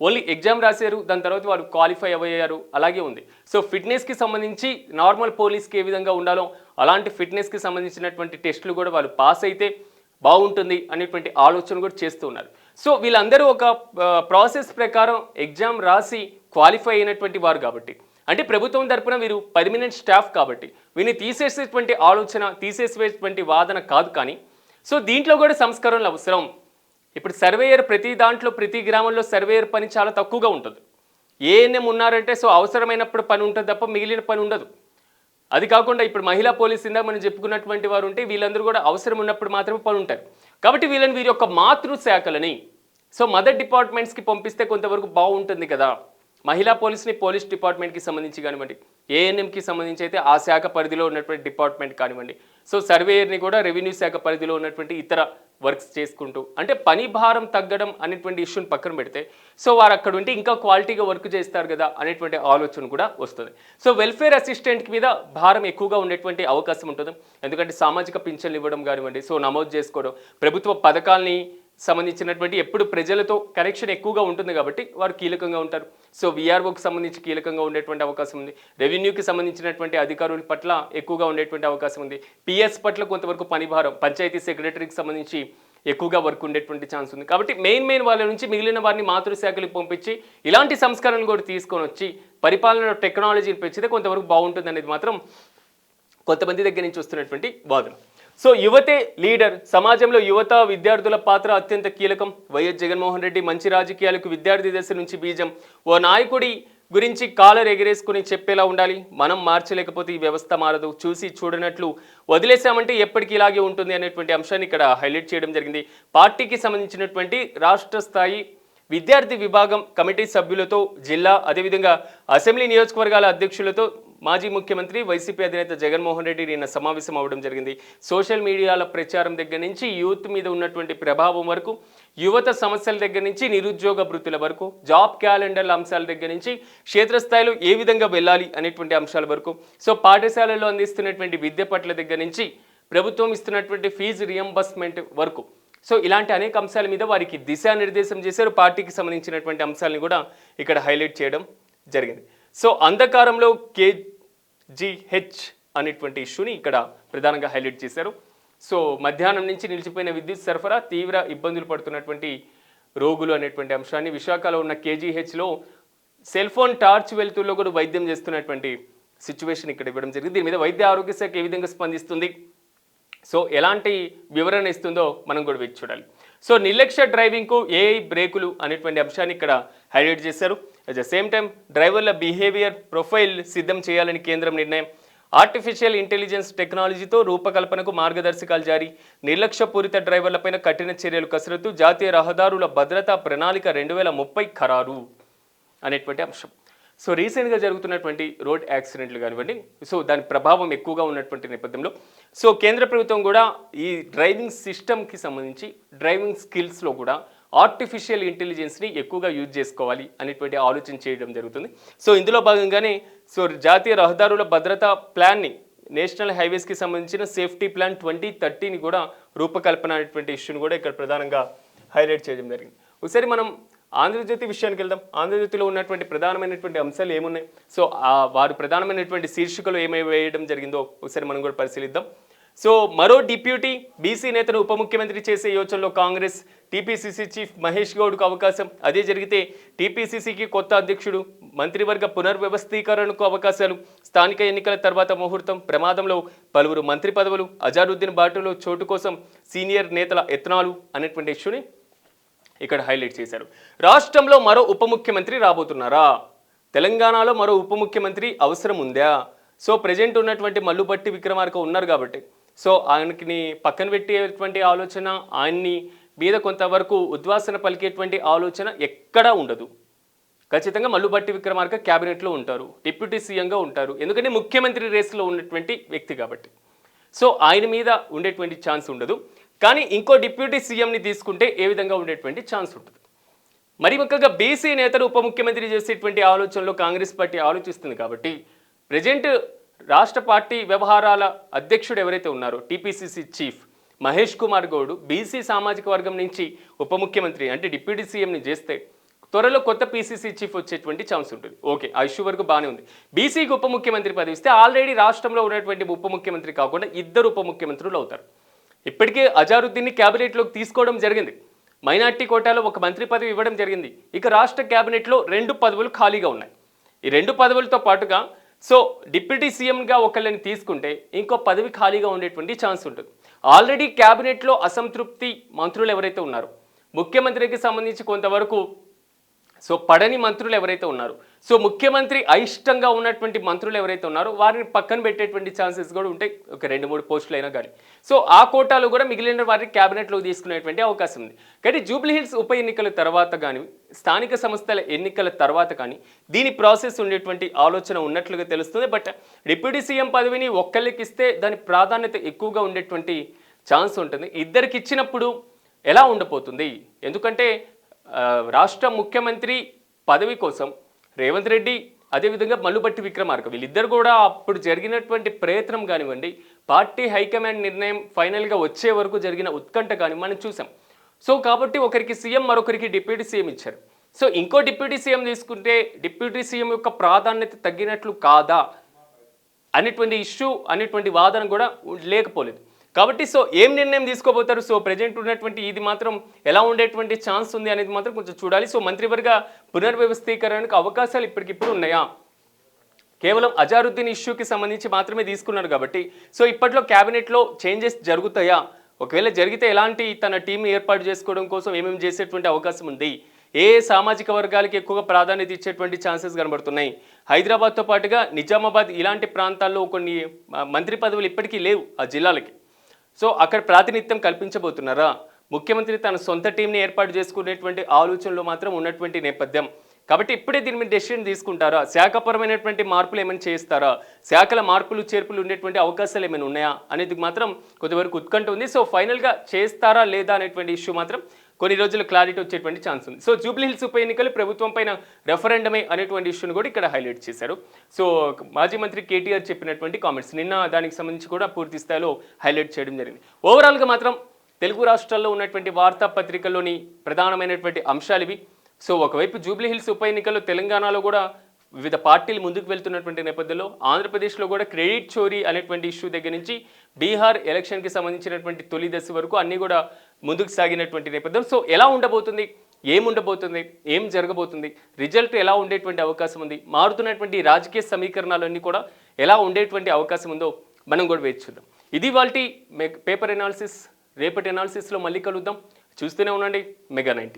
ఓన్లీ ఎగ్జామ్ రాశారు, దాని తర్వాత వారు క్వాలిఫై అయ్యారు, అలాగే ఉంది. సో ఫిట్నెస్కి సంబంధించి నార్మల్ పోలీస్కి ఏ విధంగా ఉండాలో అలాంటి ఫిట్నెస్కి సంబంధించినటువంటి టెస్టులు కూడా వాళ్ళు పాస్ అయితే బాగుంటుంది అనేటువంటి ఆలోచన కూడా చేస్తూ ఉన్నారు. సో వీళ్ళందరూ ఒక ప్రాసెస్ ప్రకారం ఎగ్జామ్ రాసి క్వాలిఫై అయినటువంటి వారు కాబట్టి, అంటే ప్రభుత్వం తరపున వీరు పర్మనెంట్ స్టాఫ్ కాబట్టి వీరిని తీసేసేటువంటి ఆలోచన, తీసేసేటువంటి వాదన కాదు. కానీ సో దీంట్లో కూడా సంస్కరణలు అవసరం. ఇప్పుడు సర్వేయర్ ప్రతి దాంట్లో, ప్రతి గ్రామంలో సర్వేయర్ పని చాలా తక్కువగా ఉంటుంది. ఏఎన్ఎం ఉన్నారంటే సో అవసరమైనప్పుడు పని ఉంటుంది తప్ప మిగిలిన పని ఉండదు. అది కాకుండా ఇప్పుడు మహిళా పోలీస్ ఇందా మనం చెప్పుకున్నటువంటి వారు ఉంటే వీళ్ళందరూ కూడా అవసరం ఉన్నప్పుడు మాత్రమే పని ఉంటారు. కాబట్టి వీరి యొక్క మాతృశాఖలని సో మదర్ డిపార్ట్మెంట్స్కి పంపిస్తే కొంతవరకు బాగుంటుంది కదా. మహిళా పోలీస్ని పోలీస్ డిపార్ట్మెంట్కి సంబంధించి కానివ్వండి, ఏఎన్ఎంకి సంబంధించి అయితే ఆ శాఖ పరిధిలో ఉన్నటువంటి డిపార్ట్మెంట్ కానివ్వండి, సో సర్వేయర్ని కూడా రెవెన్యూ శాఖ పరిధిలో ఉన్నటువంటి ఇతర వర్క్స్ చేసుకుంటూ, అంటే పని భారం తగ్గడం అనేటువంటి ఇష్యూని పక్కన పెడితే సో వారు అక్కడ ఉంటే ఇంకా క్వాలిటీగా వర్క్ చేస్తారు కదా అనేటువంటి ఆలోచన కూడా వస్తుంది. సో వెల్ఫేర్ అసిస్టెంట్కి మీద భారం ఎక్కువగా ఉండేటువంటి అవకాశం ఉంటుంది. ఎందుకంటే సామాజిక పింఛన్లు ఇవ్వడం కానివ్వండి, సో నమోదు చేసుకోవడం, ప్రభుత్వ పథకాల్ని సంబంధించినటువంటి ఎప్పుడు ప్రజలతో కనెక్షన్ ఎక్కువగా ఉంటుంది కాబట్టి వారు కీలకంగా ఉంటారు. సో విఆర్ఓకి సంబంధించి కీలకంగా ఉండేటువంటి అవకాశం ఉంది. రెవెన్యూకి సంబంధించినటువంటి అధికారుల పట్ల ఎక్కువగా ఉండేటువంటి అవకాశం ఉంది. పిఎస్ పట్ల కొంతవరకు పనిభారం, పంచాయతీ సెక్రటరీకి సంబంధించి ఎక్కువగా వర్క్ ఉండేటువంటి ఛాన్స్ ఉంది. కాబట్టి మెయిన్ వాళ్ళ నుంచి మిగిలిన వారిని మాతృశాఖలకు పంపించి ఇలాంటి సంస్కరణలు కూడా తీసుకొని వచ్చి పరిపాలన టెక్నాలజీని పెంచితే కొంతవరకు బాగుంటుంది అనేది మాత్రం కొంతమంది దగ్గర నుంచి వస్తున్నటువంటి వాదన. సో యువతే లీడర్, సమాజంలో యువత విద్యార్థుల పాత్ర అత్యంత కీలకం. వైఎస్ జగన్మోహన్ రెడ్డి మంచి రాజకీయాలకు విద్యార్థి దశ నుంచి బీజం. ఓ నాయకుడి గురించి కాలర్ ఎగిరేసుకుని చెప్పేలా ఉండాలి. మనం మార్చలేకపోతే ఈ వ్యవస్థ మారదు. చూసి చూడనట్లు వదిలేసామంటే ఎప్పటికీ ఇలాగే ఉంటుంది అనేటువంటి అంశాన్ని ఇక్కడ హైలైట్ చేయడం జరిగింది. పార్టీకి సంబంధించినటువంటి రాష్ట్ర స్థాయి విద్యార్థి విభాగం కమిటీ సభ్యులతో, జిల్లా అదేవిధంగా అసెంబ్లీ నియోజకవర్గాల అధ్యక్షులతో మాజీ ముఖ్యమంత్రి వైసీపీ అధినేత జగన్మోహన్ రెడ్డి నిన్న సమావేశం అవ్వడం జరిగింది. సోషల్ మీడియాల ప్రచారం దగ్గర నుంచి యూత్ మీద ఉన్నటువంటి ప్రభావం వరకు, యువత సమస్యల దగ్గర నుంచి నిరుద్యోగ భృతుల వరకు, జాబ్ క్యాలెండర్ల అంశాల దగ్గర నుంచి క్షేత్రస్థాయిలో ఏ విధంగా వెళ్ళాలి అనేటువంటి అంశాల వరకు, సో పాఠశాలల్లో అందిస్తున్నటువంటి విద్య పట్ల దగ్గర నుంచి ప్రభుత్వం ఇస్తున్నటువంటి ఫీజు రియంబర్స్మెంట్ వరకు, సో ఇలాంటి అనేక అంశాల మీద వారికి దిశానిర్దేశం చేశారు. పార్టీకి సంబంధించినటువంటి అంశాలను కూడా ఇక్కడ హైలైట్ చేయడం జరిగింది. సో అంధకారంలో కేజీహెచ్ అనేటువంటి ఇష్యూని ఇక్కడ ప్రధానంగా హైలైట్ చేశారు. సో మధ్యాహ్నం నుంచి నిలిచిపోయిన విద్యుత్ సరఫరా, తీవ్ర ఇబ్బందులు పడుతున్నటువంటి రోగులు అనేటువంటి అంశాన్ని, విశాఖలో ఉన్న కేజీహెచ్లో సెల్ ఫోన్ టార్చ్ వెలుతుల్లో కూడా వైద్యం చేస్తున్నటువంటి సిచ్యువేషన్ ఇక్కడ ఇవ్వడం జరిగింది. దీని మీద వైద్య ఆరోగ్య శాఖ ఏ విధంగా స్పందిస్తుంది, సో ఎలాంటి వివరణ ఇస్తుందో మనం కూడా వేచి చూడాలి. సో నిర్లక్ష్య డ్రైవింగ్కు ఏఐ బ్రేకులు అనేటువంటి అంశాన్ని ఇక్కడ హైలైట్ చేశారు. అట్ ద సేమ్ టైం డ్రైవర్ల బిహేవియర్ ప్రొఫైల్ సిద్ధం చేయాలని కేంద్రం నిర్ణయం. ఆర్టిఫిషియల్ ఇంటెలిజెన్స్ టెక్నాలజీతో రూపకల్పనకు మార్గదర్శకాలు జారీ. నిర్లక్ష్యపూరిత డ్రైవర్లపైన కఠిన చర్యలు కసరత్తు. జాతీయ రహదారుల భద్రతా ప్రణాళిక 2030 ఖరారు అనేటువంటి అంశం. సో రీసెంట్గా జరుగుతున్నటువంటి రోడ్ యాక్సిడెంట్లు కానివ్వండి, సో దాని ప్రభావం ఎక్కువగా ఉన్నటువంటి నేపథ్యంలో సో కేంద్ర ప్రభుత్వం కూడా ఈ డ్రైవింగ్ సిస్టమ్కి సంబంధించి డ్రైవింగ్ స్కిల్స్లో కూడా ఆర్టిఫిషియల్ ఇంటెలిజెన్స్ని ఎక్కువగా యూజ్ చేసుకోవాలి అనేటువంటి ఆలోచన చేయడం జరుగుతుంది. సో ఇందులో భాగంగానే సో జాతీయ రహదారుల భద్రతా ప్లాన్ని, నేషనల్ హైవేస్కి సంబంధించిన సేఫ్టీ ప్లాన్ 2030ని కూడా రూపకల్పన అనేటువంటి ఇష్యూని కూడా ఇక్కడ ప్రధానంగా హైలైట్ చేయడం జరిగింది. ఒకసారి మనం ఆంధ్రజ్యోతి విషయానికి వెళ్దాం. ఆంధ్రజ్యోతిలో ఉన్నటువంటి ప్రధానమైనటువంటి అంశాలు ఏమున్నాయి, సో వారు ప్రధానమైనటువంటి శీర్షికలు ఏమేమి వేయడం జరిగిందో ఒకసారి మనం కూడా పరిశీలిద్దాం. సో మరో డిప్యూటీ బీసీ నేతను ఉప ముఖ్యమంత్రి చేసే యోచనలో కాంగ్రెస్. టీపీసీసీ చీఫ్ మహేష్ గౌడ్కు అవకాశం. అదే జరిగితే టీపీసీసీకి కొత్త అధ్యక్షుడు, మంత్రివర్గ పునర్వ్యవస్థీకరణకు అవకాశాలు. స్థానిక ఎన్నికల తర్వాత ముహూర్తం. ప్రమాదంలో పలువురు మంత్రి పదవులు. అజారుద్దీన్ బాటులో చోటు కోసం సీనియర్ నేతల యత్నాలు అనేటువంటి ఇష్యూని ఇక్కడ హైలైట్ చేశారు. రాష్ట్రంలో మరో ఉప ముఖ్యమంత్రి రాబోతున్నారా? తెలంగాణలో మరో ఉప ముఖ్యమంత్రి అవసరం ఉందా? సో ప్రజెంట్ ఉన్నటువంటి మల్లుబట్టి విక్రమార్క ఉన్నారు కాబట్టి సో ఆయనకి పక్కన పెట్టేటువంటి ఆలోచన, ఆయన్ని మీద కొంతవరకు ఉద్వాసన పలికేటువంటి ఆలోచన ఎక్కడా ఉండదు. ఖచ్చితంగా మల్లుబట్టి విక్రమార్క క్యాబినెట్లో ఉంటారు, డిప్యూటీ సీఎంగా ఉంటారు. ఎందుకంటే ముఖ్యమంత్రి రేసులో ఉన్నటువంటి వ్యక్తి కాబట్టి సో ఆయన మీద ఉండేటువంటి ఛాన్స్ ఉండదు. కానీ ఇంకో డిప్యూటీ సీఎంని తీసుకుంటే ఏ విధంగా ఉండేటువంటి ఛాన్స్ ఉంటుంది. మరి ముఖ్యంగా బీసీ నేతలు ఉప ముఖ్యమంత్రి చేసేటువంటి ఆలోచనలో కాంగ్రెస్ పార్టీ ఆలోచిస్తుంది కాబట్టి ప్రజెంట్ రాష్ట్ర పార్టీ వ్యవహారాల అధ్యక్షుడు ఎవరైతే ఉన్నారో TPCC chief Mahesh Kumar Goud BC సామాజిక వర్గం నుంచి ఉప ముఖ్యమంత్రి అంటే డిప్యూటీ సీఎంని చేస్తే త్వరలో కొత్త పీసీసీ చీఫ్ వచ్చేటువంటి ఛాన్స్ ఉంటుంది. ఓకే, ఆ ఇష్యూ వరకు బాగానే ఉంది. బీసీకి ఉప ముఖ్యమంత్రి పదవి ఇస్తే ఆల్రెడీ రాష్ట్రంలో ఉన్నటువంటి ఉప ముఖ్యమంత్రి కాకుండా 2 ఉప ముఖ్యమంత్రులు అవుతారు. ఇప్పటికే అజారుద్దీన్ని క్యాబినెట్లోకి తీసుకోవడం జరిగింది. మైనార్టీ కోటాలో ఒక మంత్రి పదవి ఇవ్వడం జరిగింది. ఇక రాష్ట్ర క్యాబినెట్లో 2 పదవులు ఖాళీగా ఉన్నాయి. ఈ 2 పదవులతో పాటుగా సో డిప్యూటీ సీఎంగా ఒకళ్ళని తీసుకుంటే ఇంకో పదవి ఖాళీగా ఉండేటువంటి ఛాన్స్ ఉంటుంది. ఆల్రెడీ క్యాబినెట్లో అసంతృప్తి మంత్రులు ఎవరైతే ఉన్నారో, ముఖ్యమంత్రికి సంబంధించి కొంతవరకు సో పడని మంత్రులు ఎవరైతే ఉన్నారో, సో ముఖ్యమంత్రి అయిష్టంగా ఉన్నటువంటి మంత్రులు ఎవరైతే ఉన్నారో వారిని పక్కన పెట్టేటువంటి ఛాన్సెస్ కూడా ఉంటాయి. ఒక 2-3 పోస్టులు అయినా కానీ సో ఆ కోటాలో కూడా మిగిలిన వారిని క్యాబినెట్లో తీసుకునేటువంటి అవకాశం ఉంది. కానీ జూబ్లీహిల్స్ ఉప ఎన్నికల తర్వాత కానీ, స్థానిక సంస్థల ఎన్నికల తర్వాత కానీ దీని ప్రాసెస్ ఉండేటువంటి ఆలోచన ఉన్నట్లుగా తెలుస్తుంది. బట్ డిప్యూటీ సీఎం పదవిని ఒక్కళ్ళకి ఇస్తే దాని ప్రాధాన్యత ఎక్కువగా ఉండేటువంటి ఛాన్స్ ఉంటుంది. ఇద్దరికి ఇచ్చినప్పుడు ఎలా ఉండబోతుంది? ఎందుకంటే రాష్ట్ర ముఖ్యమంత్రి పదవి కోసం రేవంత్ రెడ్డి అదేవిధంగా మల్లుబట్టి విక్రమార్క వీళ్ళిద్దరు కూడా అప్పుడు జరిగినటువంటి ప్రయత్నం కానివ్వండి, పార్టీ హైకమాండ్ నిర్ణయం ఫైనల్గా వచ్చే వరకు జరిగిన ఉత్కంఠ కానీ మనం చూసాం. సో కాబట్టి ఒకరికి సీఎం, మరొకరికి డిప్యూటీ సీఎం ఇచ్చారు. సో ఇంకో డిప్యూటీ సీఎం తీసుకుంటే డిప్యూటీ సీఎం యొక్క ప్రాధాన్యత తగ్గినట్లు కాదా అనేటువంటి ఇష్యూ, అనేటువంటి వాదన కూడా లేకపోలేదు. కాబట్టి సో ఏం నిర్ణయం తీసుకోబోతారు? సో ప్రజెంట్ ఉన్నటువంటి ఇది మాత్రం ఎలా ఉండేటువంటి ఛాన్స్ ఉంది అనేది మాత్రం కొంచెం చూడాలి. సో మంత్రివర్గ పునర్వ్యవస్థీకరణకు అవకాశాలు ఇప్పటికిప్పుడు ఉన్నాయా? కేవలం అజారుద్దీన్ ఇష్యూకి సంబంధించి మాత్రమే తీసుకున్నారు కాబట్టి సో ఇప్పట్లో క్యాబినెట్లో చేంజెస్ జరుగుతాయా? ఒకవేళ జరిగితే ఎలాంటి తన టీం ఏర్పాటు చేసుకోవడం కోసం ఏమేమి చేసేటువంటి అవకాశం ఉంది? ఏ సామాజిక వర్గాలకి ఎక్కువగా ప్రాధాన్యత ఇచ్చేటువంటి ఛాన్సెస్ కనబడుతున్నాయి? హైదరాబాద్తో పాటుగా నిజామాబాద్ ఇలాంటి ప్రాంతాల్లో కొన్ని మంత్రి పదవులు ఇప్పటికీ లేవు ఆ జిల్లాలకి. సో అక్కడ ప్రాతినిధ్యం కల్పించబోతున్నారా? ముఖ్యమంత్రి తన సొంత టీంని ఏర్పాటు చేసుకునేటువంటి ఆలోచనలో మాత్రం ఉన్నటువంటి నేపథ్యం కాబట్టి ఇప్పుడే దీని మీద డెసిషన్ తీసుకుంటారా? శాఖపరమైనటువంటి మార్పులు ఏమైనా చేస్తారా? శాఖల మార్పులు చేర్పులు ఉండేటువంటి అవకాశాలు ఏమైనా ఉన్నాయా అనేది మాత్రం కొంతవరకు ఉత్కంఠ ఉంది. సో ఫైనల్గా చేస్తారా లేదా అనేటువంటి ఇష్యూ మాత్రం కొన్ని రోజులు క్లారిటీ వచ్చేటువంటి ఛాన్స్ ఉంది. సో జూబ్లీహిల్స్ ఉప ఎన్నికలు ప్రభుత్వం పైన రెఫరెండమే అనేటువంటి ఇష్యూని కూడా ఇక్కడ హైలైట్ చేశారు. సో మాజీ మంత్రి కేటీఆర్ చెప్పినటువంటి కామెంట్స్ నిన్న దానికి సంబంధించి కూడా పూర్తి స్థాయిలో హైలైట్ చేయడం జరిగింది. ఓవరాల్గా మాత్రం తెలుగు రాష్ట్రాల్లో ఉన్నటువంటి వార్తాపత్రికల్లోని ప్రధానమైనటువంటి అంశాలు ఇవి. సో ఒకవైపు జూబ్లీహిల్స్ ఉప ఎన్నికల్లో తెలంగాణలో కూడా వివిధ పార్టీలు ముందుకు వెళ్తున్నటువంటి నేపథ్యంలో ఆంధ్రప్రదేశ్లో కూడా క్రెడిట్ చోరీ అనేటువంటి ఇష్యూ దగ్గర నుంచి బీహార్ ఎలక్షన్కి సంబంధించినటువంటి తొలి దశ వరకు అన్నీ కూడా ముందుకు సాగినటువంటి నేపథ్యం. సో ఎలా ఉండబోతుంది, ఏముండబోతుంది, ఏం జరగబోతుంది, రిజల్ట్ ఎలా ఉండేటువంటి అవకాశం ఉంది, మారుతున్నటువంటి రాజకీయ సమీకరణాలన్నీ కూడా ఎలా ఉండేటువంటి అవకాశం ఉందో మనం కూడా వేచి చూద్దాం. ఇది వాల్టి పేపర్ ఎనాలిసిస్. రేపటి ఎనాలిసిస్లో మళ్ళీ కలుద్దాం. చూస్తూనే ఉండండి మెగా 9.